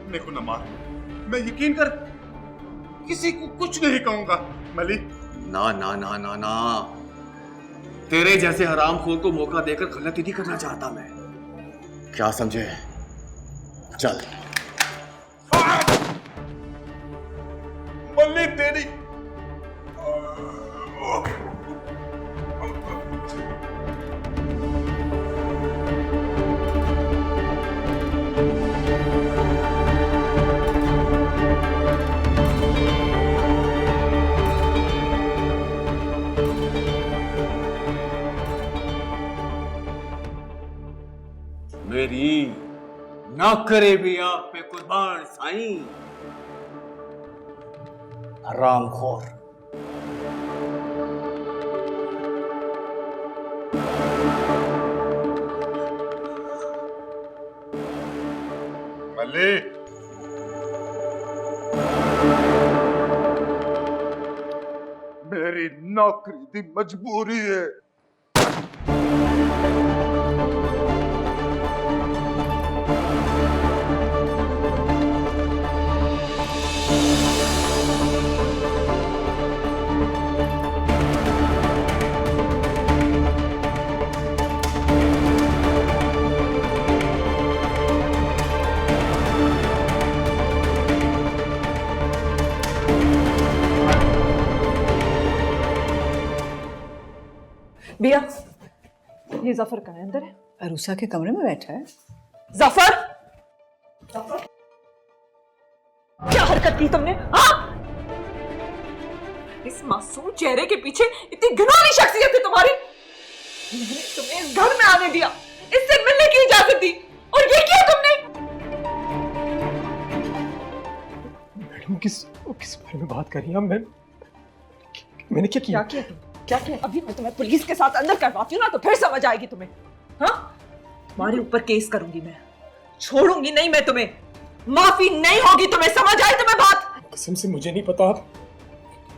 मेरे को न मार। मैं यकीन कर किसी को कुछ नहीं कहूंगा मली। ना ना ना ना ना, तेरे जैसे हरामखोर को मौका देकर गलती नहीं करना चाहता मैं, क्या समझे? चल मल्ली तेरी। मेरी नौकरी भी आप पे कुर्बान साईं, हरामखोर। मल्ली, मेरी नौकरी दी मजबूरी है। बिया, ये जफर कहाँ है? अंदर है? अरूसा के कमरे में बैठा है। जफर, क्या हरकत की तुमने? हाँ? इस मासूम चेहरे के पीछे इतनी घिनौनी शख्सियत है तुम्हारी। मैंने तुम्हें इस घर में आने दिया, इससे मिलने की इजाजत दी, और ये किया तुमने। मैडम किस बारे में बात कर रही हैं? मैंने क्या किया? क्या किया? अभी मैं तुम्हें पुलिस के साथ अंदर करवाती हूँ ना, तो फिर समझ आएगी तुम्हें। हाँ, तुम्हारे ऊपर केस करूंगी मैं, छोड़ूंगी नहीं मैं तुम्हें, माफी नहीं होगी तुम्हें, समझ आई तुम्हें बात? कसम से मुझे नहीं पता आप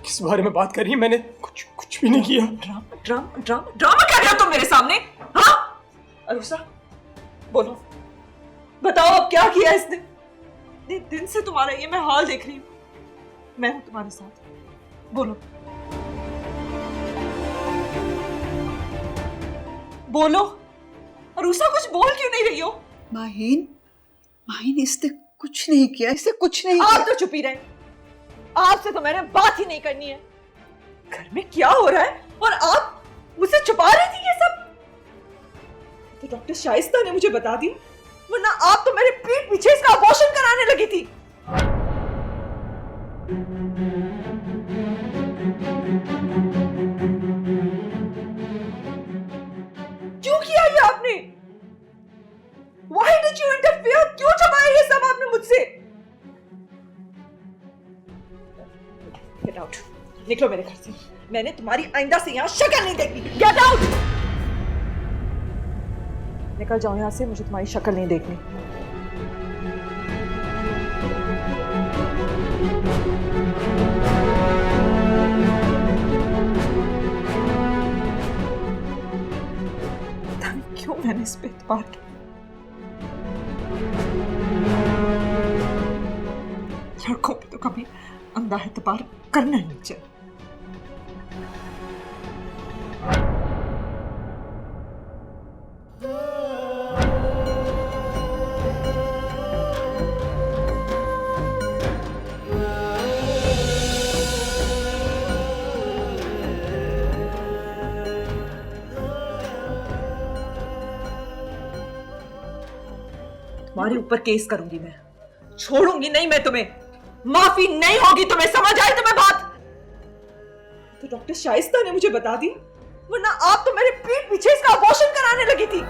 किस बारे में बात कर रही हैं। मैंने कुछ भी नहीं किया। ड्रामा कर रहे हो तुम मेरे सामने? हाँ अरुषा, बोलो, बताओ अब क्या किया इसने? दिन से तुम्हारा ये मैं हाल देख रही हूँ। मैं हूं तुम्हारे साथ, बोलो बोलो। अरुषा कुछ बोल क्यों नहीं रही हो? माहीन, माहीन इसने कुछ नहीं किया, इसने कुछ नहीं आप किया। तो चुप ही रहे। आपसे तो मैंने बात ही नहीं करनी है। घर में क्या हो रहा है और आप मुझसे छुपा रही थी ये सब? तो डॉक्टर शाइस्ता ने मुझे बता दिया, वरना आप तो मेरे पीठ पीछे इसका अबॉर्शन कराने लगी थी। क्यों किया ये आपने? Why did you interfere? क्यों छुपाया ये सब आपने मुझसे? Get out. निकलो मेरे घर से। मैंने तुम्हारी आइंदा से यहाँ शक्ल नहीं देखनी। Get out. निकल जाओ यहाँ से, मुझे तुम्हारी शक्ल नहीं देखनी। पता नहीं क्यों मैंने इस पे एतबार किया। लड़कों पे तो कभी अंधा एतबार करना नहीं चाहिए। तुम्हारे ऊपर केस करूंगी मैं, छोड़ूंगी नहीं मैं तुम्हें। माफी नहीं होगी तुम्हें, समझ आई तुम्हें बात? तो डॉक्टर शाइस्ता ने मुझे बता दिया, वरना आप तो मेरे पीठ पीछे इसका अबॉर्शन कराने लगी थी।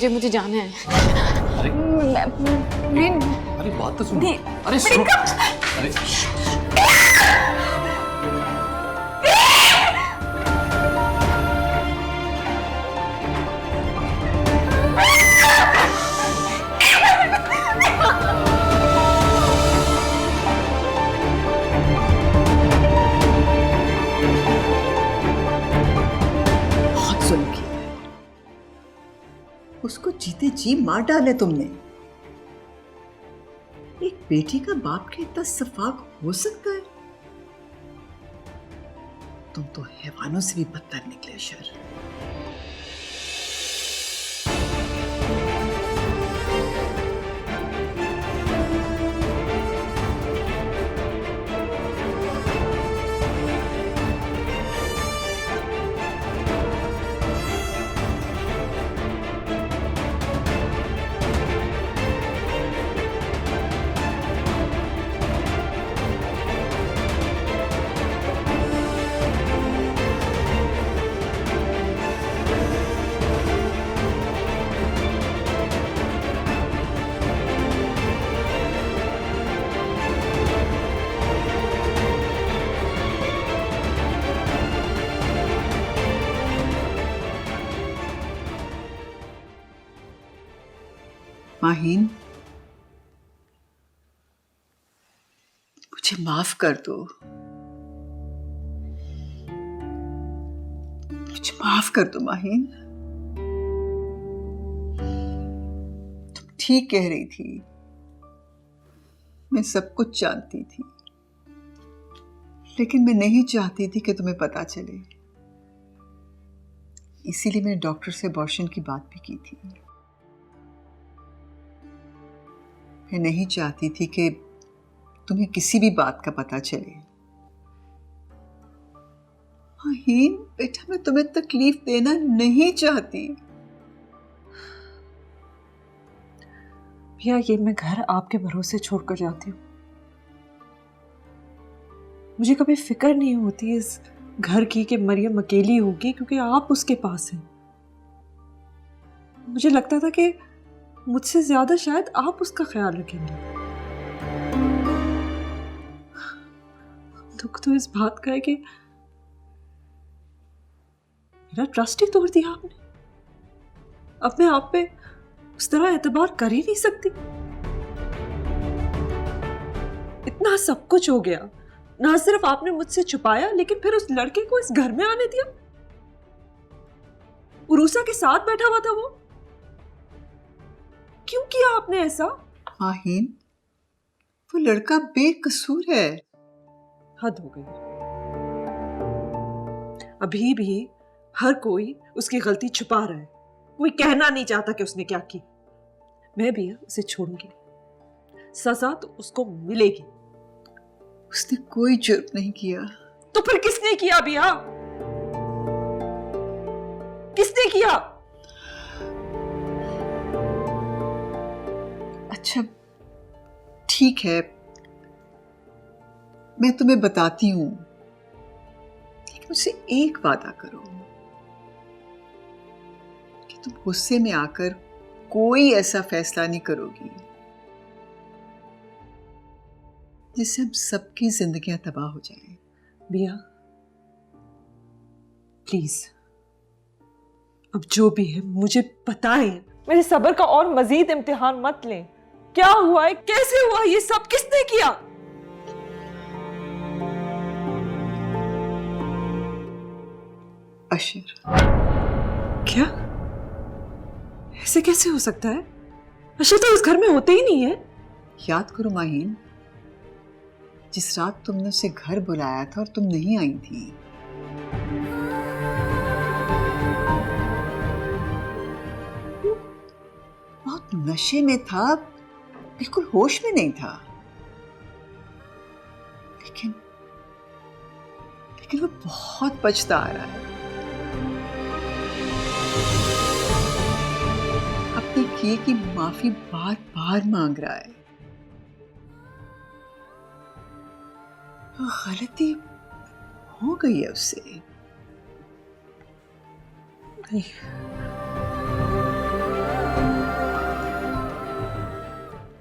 मुझे जाना है। अरे बात तो सुनो। अरे सुनो। अरे बहुत जुल्म किया, उसको जीते जी मार डाले तुमने। एक बेटी का बाप के इतना सफाक हो सकता है? तुम तो हैवानों से भी बदतर निकले शर। माहीन, मुझे माफ कर दो, मुझे माफ कर दो माहीन। तुम ठीक कह रही थी, मैं सब कुछ जानती थी, लेकिन मैं नहीं चाहती थी कि तुम्हें पता चले। इसीलिए मैंने डॉक्टर से अबॉर्शन की बात भी की थी। मैं नहीं चाहती थी कि तुम्हें किसी भी बात का पता चले। माहीन बेटा, मैं तुम्हें तकलीफ देना नहीं चाहती। भैया ये मैं घर आपके भरोसे छोड़कर जाती हूँ। मुझे कभी फिक्र नहीं होती इस घर की कि मरियम अकेली होगी क्योंकि आप उसके पास हैं। मुझे लगता था कि मुझसे ज्यादा शायद आप उसका ख्याल रखेंगे। दुख तो इस बात का है कि मेरा ट्रस्ट ही तोड़ दिया आपने। अब मैं आप पे उस तरह एतबार कर ही नहीं सकती। इतना सब कुछ हो गया, ना सिर्फ आपने मुझसे छुपाया लेकिन फिर उस लड़के को इस घर में आने दिया। उरूसा के साथ बैठा हुआ था वो। क्यों किया आपने ऐसा? माहिन, वो लड़का बेकसूर है। हद हो गई। अभी भी हर कोई उसकी गलती छुपा रहा है। कोई कहना नहीं चाहता कि उसने क्या की। मैं भी उसे छोड़ूंगी, सजा तो उसको मिलेगी। उसने कोई जुर्म नहीं किया। तो फिर किसने किया बिया? किसने किया? अच्छा ठीक है, मैं तुम्हें बताती हूं, लेकिन मुझसे एक वादा करो कि तुम गुस्से में आकर कोई ऐसा फैसला नहीं करोगी जिससे हम सबकी जिंदगियां तबाह हो जाएं। बिया प्लीज, अब जो भी है मुझे बताएं। मेरे सब्र का और मजीद इम्तिहान मत लें। क्या हुआ है, कैसे हुआ, ये सब किसने किया? अशर। क्या? ऐसे कैसे हो सकता है? अशर तो इस घर में होते ही नहीं है। याद करो माहिन, जिस रात तुमने उसे घर बुलाया था और तुम नहीं आई थी, बहुत नशे में था, बिल्कुल होश में नहीं था। लेकिन वो बहुत पछता रहा है। अपने किए की माफी बार बार मांग रहा है। गलती हो गई है उससे। नहीं,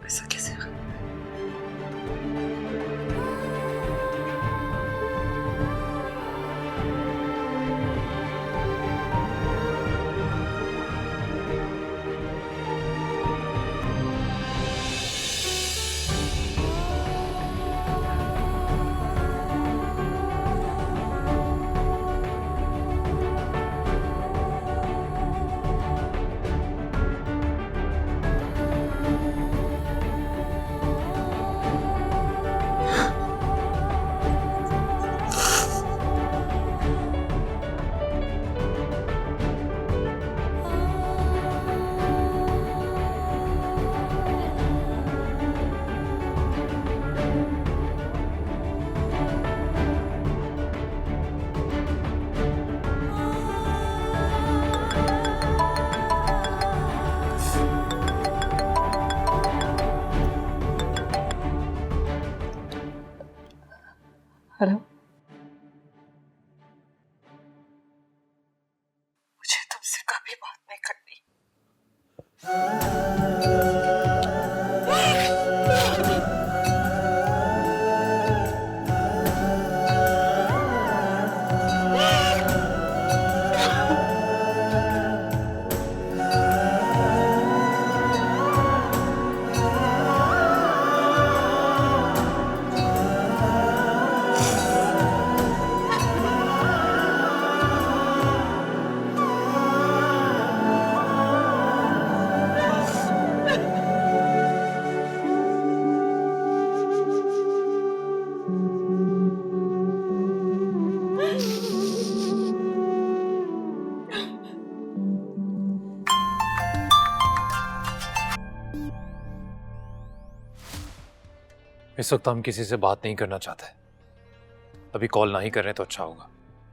ऐसा कैसे? हेलो, मुझे तुमसे कभी बात नहीं करनी। इस वक्त हम किसी से बात नहीं करना चाहते। अभी कॉल ना ही करें तो अच्छा होगा।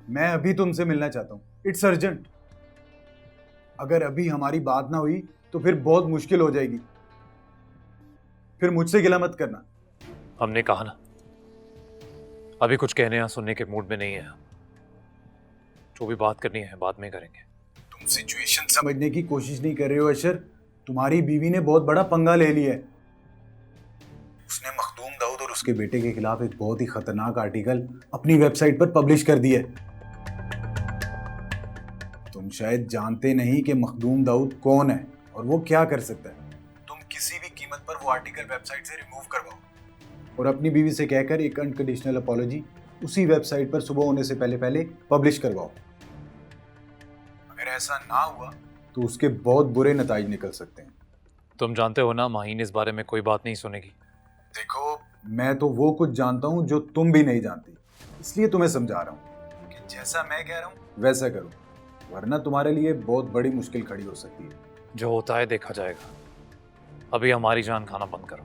मैं अभी तुमसे मिलना चाहता हूँ, इट्स अर्जेंट। अगर अभी हमारी बात ना हुई तो फिर बहुत मुश्किल हो जाएगी। फिर मुझसे गिला मत करना। हमने कहा ना, अभी कुछ कहने या सुनने के मूड में नहीं है। जो भी बात करनी है बाद में करेंगे। तुम सिचुएशन समझने की कोशिश नहीं कर रहे हो अशर। तुम्हारी बीवी ने बहुत बड़ा पंगा ले लिया है। उसने मखदूम दाऊद और उसके बेटे के खिलाफ एक बहुत ही खतरनाक आर्टिकल अपनी वेबसाइट पर पब्लिश कर दिया है। तुम शायद जानते नहीं कि मखदूम दाऊद कौन है और वो क्या कर सकता है। तुम किसी भी कीमत पर वो आर्टिकल वेबसाइट से रिमूव करवाओ और अपनी बीवी से कहकर एक अनकंडीशनल अपॉलॉजी उसी वेबसाइट पर सुबह होने से पहले पहले पब्लिश करवाओ। अगर ऐसा ना हुआ तो उसके बहुत बुरे नतीजे निकल सकते हैं। तुम जानते हो ना, माहीन इस बारे में कोई बात नहीं सुनेगी। देखो, मैं तो वो कुछ जानता हूँ जो तुम भी नहीं जानती, इसलिए तुम्हें समझा रहा हूँ कि जैसा मैं कह रहा हूँ वैसा करो, वरना तुम्हारे लिए बहुत बड़ी मुश्किल खड़ी हो सकती है। जो होता है देखा जाएगा। अभी हमारी जान खाना बंद करो।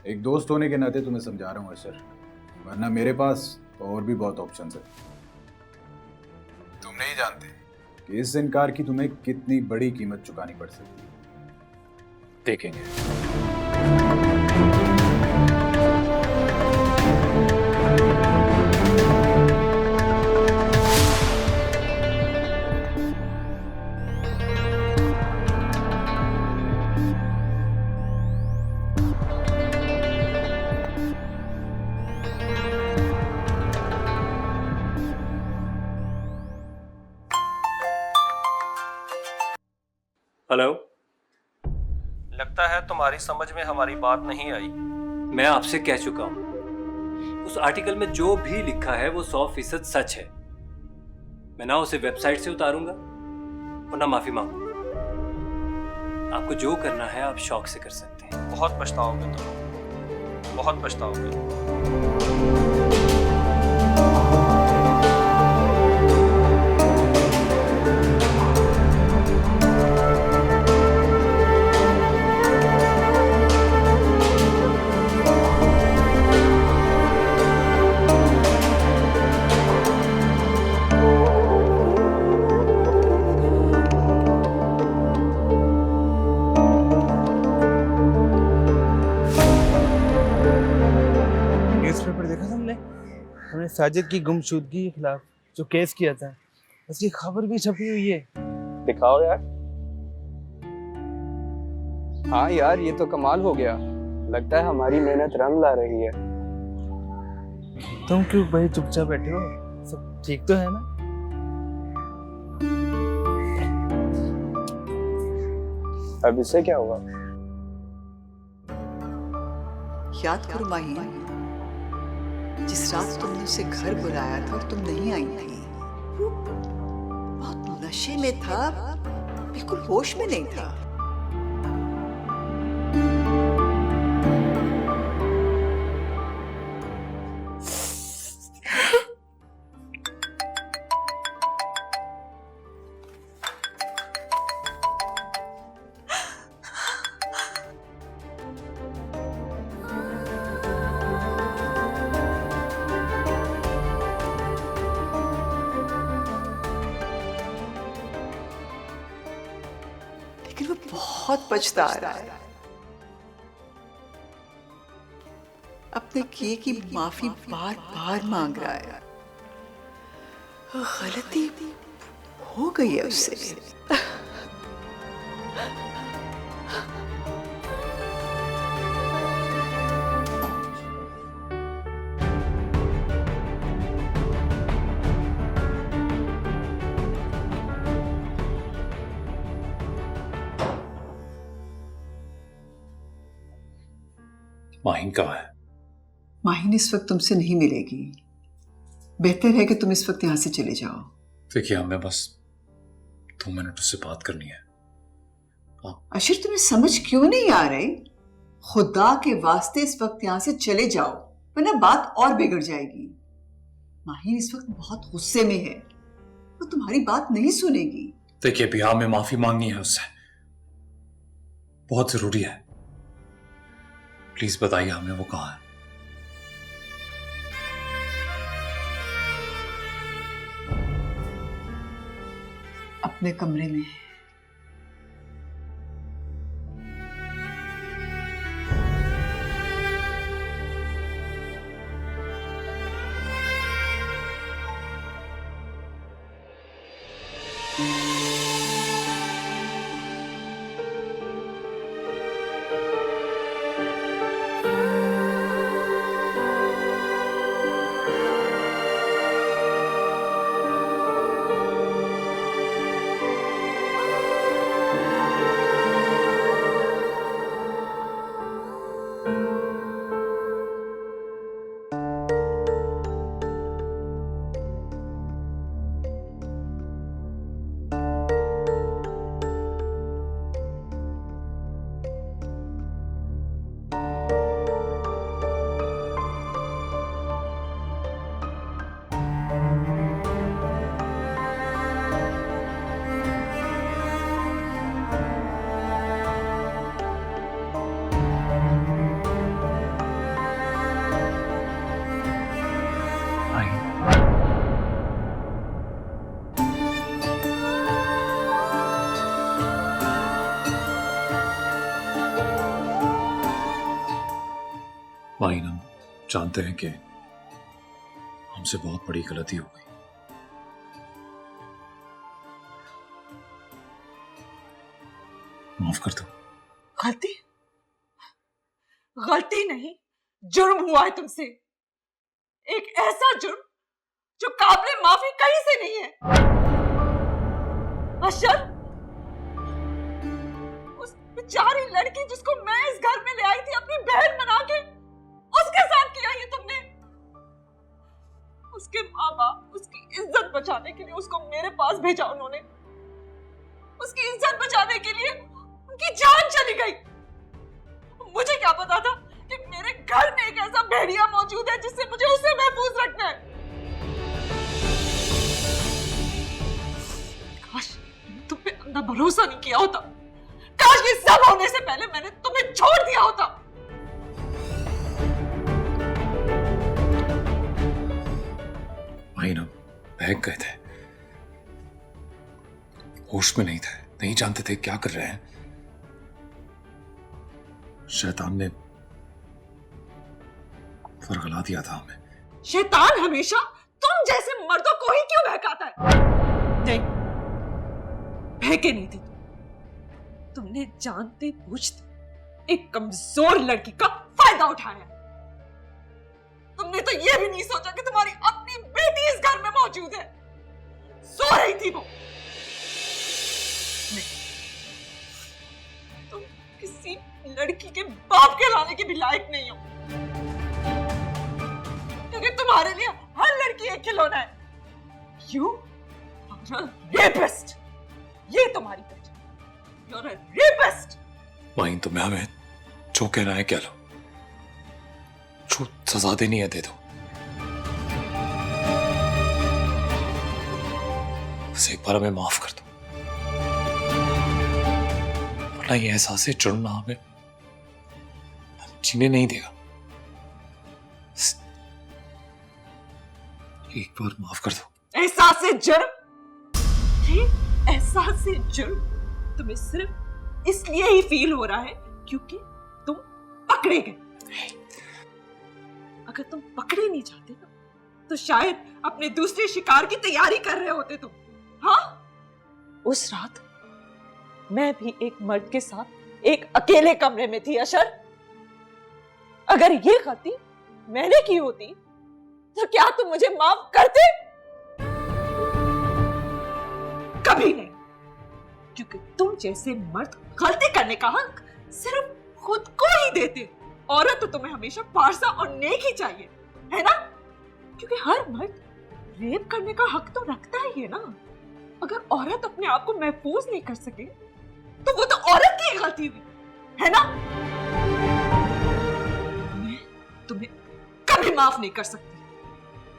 एक दोस्त होने के नाते तुम्हें समझा रहा हूँ अशर, वरना मेरे पास और भी बहुत ऑप्शंस है। तुम नहीं जानते कि इस इनकार की तुम्हें कितनी बड़ी कीमत चुकानी पड़ सकती है। देखेंगे। हेलो। लगता है तुम्हारी समझ में हमारी बात नहीं आई। मैं आपसे कह चुका हूं, उस आर्टिकल में जो भी लिखा है वो 100% सच है। मैं ना उसे वेबसाइट से उतारूंगा और ना माफी मांगूंगा। आपको जो करना है आप शौक से कर सकते हैं। बहुत पछताओगे तुम, बहुत पछताओगे। हमने साजिद की गुमशुदगी के खिलाफ जो केस किया था, उसकी खबर भी छपी हुई है। दिखाओ यार। हाँ यार, ये तो कमाल हो गया। लगता है हमारी मेहनत रंग ला रही है। तुम क्यों भाई चुपचाप बैठे हो? सब ठीक तो है ना? अब इससे क्या हुआ? याद करो माही, जिस रात तुमने उसे घर बुलाया था और तुम नहीं आई थी, वो बहुत नशे में था, बिल्कुल होश में नहीं था। बहुत पछता रहा है। अपने किए की माफी बार बार मांग रहा है। गलती हो गई है उससे। माहीन कहाँ है? माहीन इस वक्त तुमसे नहीं मिलेगी। बेहतर है कि तुम इस वक्त यहाँ से चले जाओ। देखिए, हमें बस 2 मिनट उससे बात करनी है। अशर, तुम्हें समझ क्यों नहीं आ रही? खुदा के वास्ते इस वक्त यहाँ से चले जाओ, वरना बात और बिगड़ जाएगी। माहीन इस वक्त बहुत गुस्से में है, वो तुम्हारी बात नहीं सुनेगी। देखिए, अभी हमें माफी मांगनी है उससे, बहुत जरूरी है। प्लीज बताइए हमें वो कहाँ है। अपने कमरे में। माइन, हम जानते हैं कि हमसे बहुत बड़ी गलती हो गई। माफ कर दो। गलती? गलती नहीं, जुर्म हुआ है तुमसे। एक ऐसा जुर्म जो काबिले माफी कहीं से नहीं है। अशर, उस बेचारी लड़की जिसको मैं इस घर में ले आई थी अपनी बहन बना के, उसके साथ किया ये तुमने। उसके माँ बाप उसकी इज्जत बचाने के लिए उसको मेरे पास भेजा उन्होंने। उसकी इज्जत बचाने के लिए उनकी जान चली गई। मुझे क्या पता था कि मेरे घर में एक ऐसा भेड़िया मौजूद है जिससे मुझे उसे महफूज रखना है। काश तुम पे अंधा भरोसा नहीं किया होता। काश ये सब होने से पहले मैंने तुम्हें छोड़ दिया होता। माइन, हम बहक गए थे, होश में नहीं थे, नहीं जानते थे क्या कर रहे हैं। शैतान ने फरगला दिया था हमें। शैतान हमेशा तुम जैसे मर्दों को ही क्यों बहकाता है? नहीं, बहके नहीं थे तुमने जानते बूझते एक कमजोर लड़की का फायदा उठाया। तुमने तो यह भी नहीं सोचा कि तुम्हारी अपनी बेटी इस घर में मौजूद है, सो रही थी वो। नहीं, तुम किसी लड़की के बाप कहलाने के भी लायक नहीं हो, क्योंकि तुम्हारे लिए हर लड़की एक खिलौना है। You are a rapist. ये तुम्हारी पहचान। You're a rapist. माइन, तुम्हें हमें जो कहना है कह लो, जो सजा देनी है दे दो। बस एक बार हमें माफ कर दो, वरना ये एहसास जुर्म ना हमें जीने नहीं देगा। एक बार माफ कर दो। एहसास जुर्म? ये एहसास जुर्म तुम्हें सिर्फ इसलिए ही फील हो रहा है क्योंकि तुम पकड़े गए। अगर तुम पकड़े नहीं जाते ना, तो शायद अपने दूसरे शिकार की तैयारी कर रहे होते तुम। हाँ, उस रात मैं भी एक मर्द के साथ एक अकेले कमरे में थी अशर। अगर ये गलती मैंने की होती तो क्या तुम मुझे माफ करते? कभी नहीं, क्योंकि तुम जैसे मर्द गलती करने का हक सिर्फ खुद को ही देते। औरत तो तुम्हें हमेशा पारसा और नेक ही चाहिए, है ना? क्योंकि हर मर्द रेप करने का हक तो रखता ही है ना। अगर औरत अपने आप को महफूज नहीं कर सके तो वो तो औरत की गलती हुई, है ना? मैं तुम्हें कभी माफ नहीं कर सकती।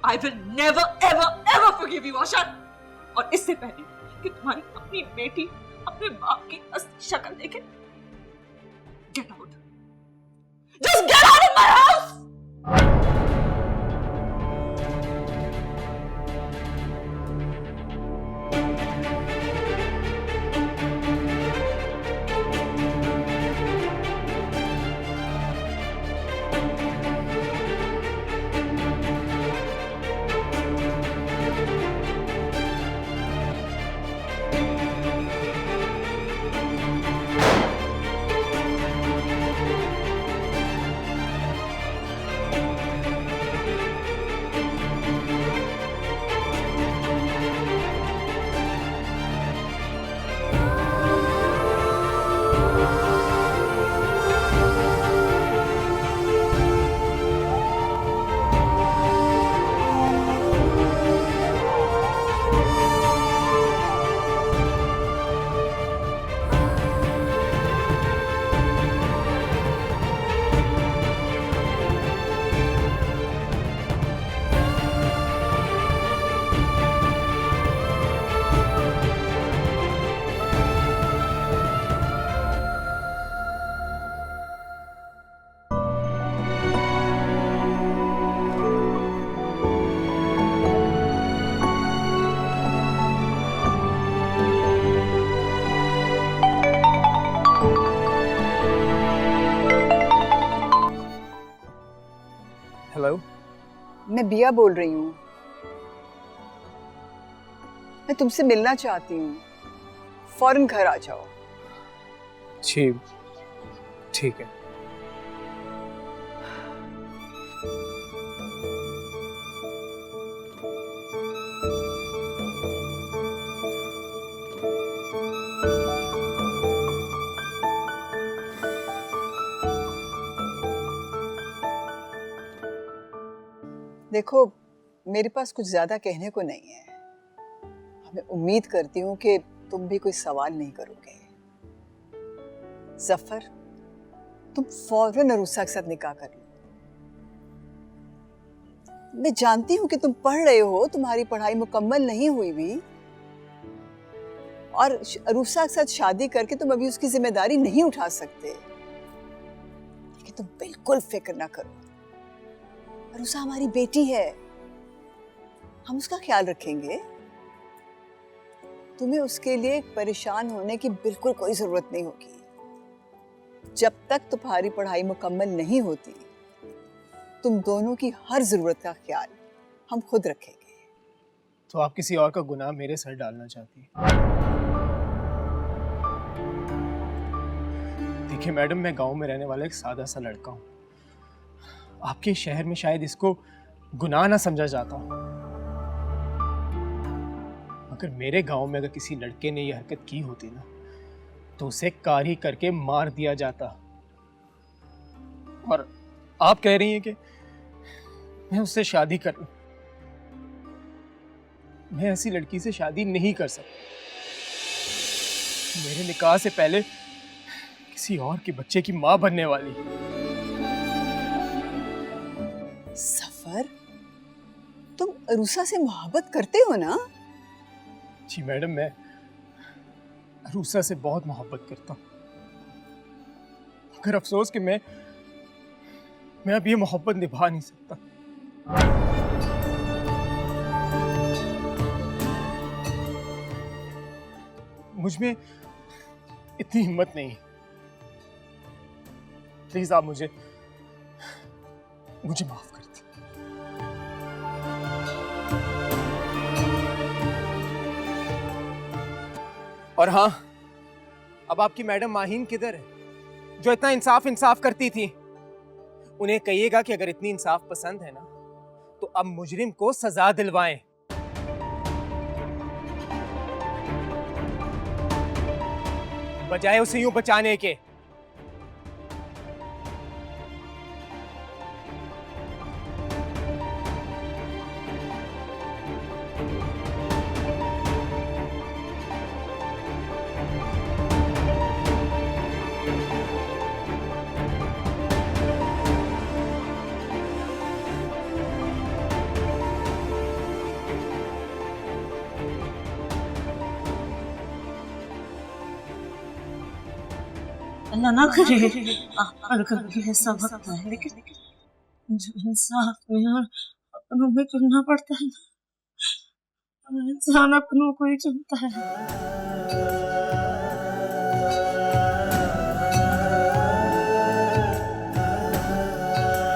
I will never ever ever forgive you, आशा। और इससे पहले कि तुम्हारी अपनी बेटी अपने बाप की असली शक्ल देखे, get out. Just get out of my house! मैं बिया बोल रही हूँ। मैं तुमसे मिलना चाहती हूँ, फौरन घर आ जाओ। जी ठीक है। देखो, मेरे पास कुछ ज्यादा कहने को नहीं है। मैं उम्मीद करती हूँ कि तुम भी कोई सवाल नहीं करोगे। जफर, तुम फौरन अरूसा के साथ निकाह कर लो। मैं जानती हूँ कि तुम पढ़ रहे हो, तुम्हारी पढ़ाई मुकम्मल नहीं हुई भी, और अरूसा के साथ शादी करके तुम अभी उसकी जिम्मेदारी नहीं उठा सकते। लेकिन तुम बिल्कुल फिक्र ना करो, अरूसा हमारी बेटी है, हम उसका ख्याल रखेंगे। तुम्हें उसके लिए परेशान होने की बिल्कुल कोई जरूरत नहीं होगी। जब तक तुम्हारी पढ़ाई मुकम्मल नहीं होती, तुम दोनों की हर जरूरत का ख्याल हम खुद रखेंगे। तो आप किसी और का गुनाह मेरे सर डालना चाहती हैं? देखिए मैडम, मैं गांव में रहने वाला एक सादा सा लड़का हूँ। आपके शहर में शायद इसको गुनाह ना समझा जाता हो, मगर मेरे गांव में अगर किसी लड़के ने यह हरकत की होती ना, तो उसे कारी करके मार दिया जाता। और आप कह रही हैं कि मैं उससे शादी कर लूं? मैं ऐसी लड़की से शादी नहीं कर सकता। मेरे निकाह से पहले किसी और के बच्चे की मां बनने वाली। सफर, तुम अरूसा से मोहब्बत करते हो ना? जी मैडम, मैं अरूसा से बहुत मोहब्बत करता हूँ, मगर अफसोस कि मैं अब ये मोहब्बत निभा नहीं सकता। मुझ में इतनी हिम्मत नहीं। प्लीज आप मुझे माफ कर दीजिए। और हाँ, अब आपकी मैडम माहीन किधर है, जो इतना इंसाफ करती थी? उन्हें कहिएगा कि अगर इतनी इंसाफ पसंद है ना, तो अब मुजरिम को सजा दिलवाएं। बजाय उसे यूं बचाने के। अल्लाह ना करे पर कभी ऐसा वक्त है, लेकिन जो इंसाफ में और अपनों में चुनना पड़ता है ना, इंसान अपनों को ही चुनता है।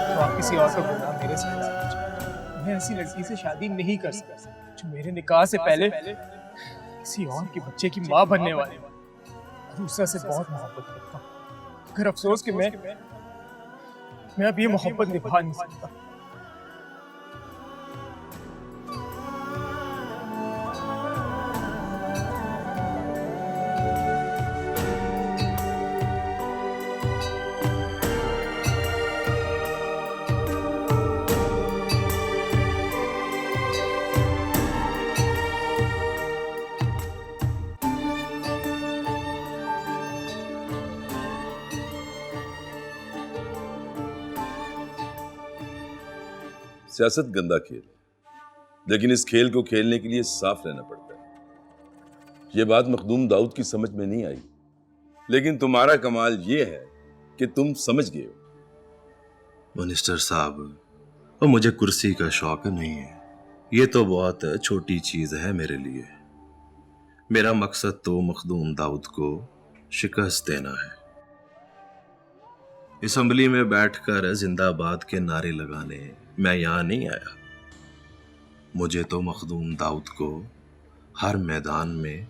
तो आप किसी और का गुनाह मेरे से डालना चाहते हैं? मैं ऐसी लड़की से शादी नहीं कर सकता जो मेरे निकाह से पहले किसी और के बच्चे की मां बनने वाली। अरूसा से बहुत मोहब्बत करता हूँ, मगर अफसोस कि मैं अब ये मोहब्बत निभा नहीं सकता। सियासत गंदा खेल है, लेकिन इस खेल को खेलने के लिए साफ रहना पड़ता है। यह बात मखदूम दाऊद की समझ में नहीं आई, लेकिन तुम्हारा कमाल यह है कि तुम समझ गए हो। मिनिस्टर साहब, और मुझे कुर्सी का शौक नहीं है। ये तो बहुत छोटी चीज है मेरे लिए। मेरा मकसद तो मखदूम दाऊद को शिकस्त देना है। असम्बली में बैठकर जिंदाबाद के नारे लगाने मैं यहां नहीं आया। मुझे तो मखदूम दाऊद को हर मैदान में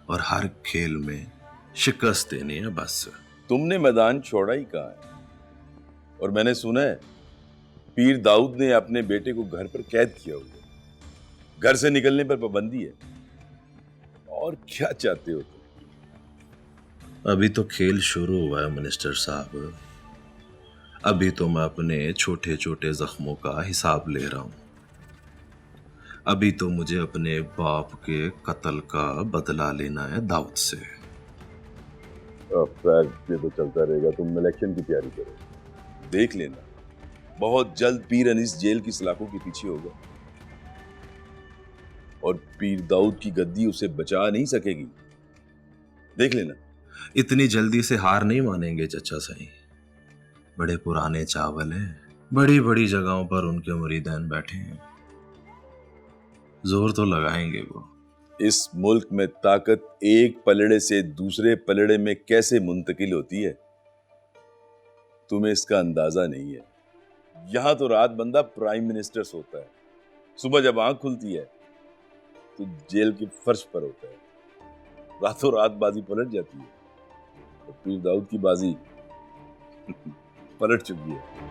और हर खेल में शिकस्त देनी है बस। तुमने मैदान छोड़ा ही कहाँ है? और मैंने सुना है पीर दाऊद ने अपने बेटे को घर पर कैद किया हुआ, घर से निकलने पर पाबंदी है। और क्या चाहते हो तुम? अभी तो खेल शुरू हुआ है मिनिस्टर साहब। अभी तो मैं अपने छोटे छोटे जख्मों का हिसाब ले रहा हूं। अभी तो मुझे अपने बाप के कत्ल का बदला लेना है दाऊद से। ये तो चलता रहेगा। तुम इलेक्शन की तैयारी करो, देख लेना बहुत जल्द पीर अनीस जेल की सलाखों के पीछे होगा और पीर दाऊद की गद्दी उसे बचा नहीं सकेगी। देख लेना। इतनी जल्दी से हार नहीं मानेंगे चचा साईं। बड़े पुराने चावल हैं, बड़ी बड़ी जगहों पर उनके मुरीदान बैठे हैं, जोर तो लगाएंगे वो। इस मुल्क में ताकत एक पलड़े से दूसरे पलड़े में कैसे मुंतकिल होती है तुम्हें इसका अंदाजा नहीं है। यहां तो रात बंदा प्राइम मिनिस्टर सोता है, सुबह जब आंख खुलती है तो जेल के फर्श पर होता है। रातों रात बाजी पलट जाती है। तो पीर दाऊद की बाजी पलट चुकी है।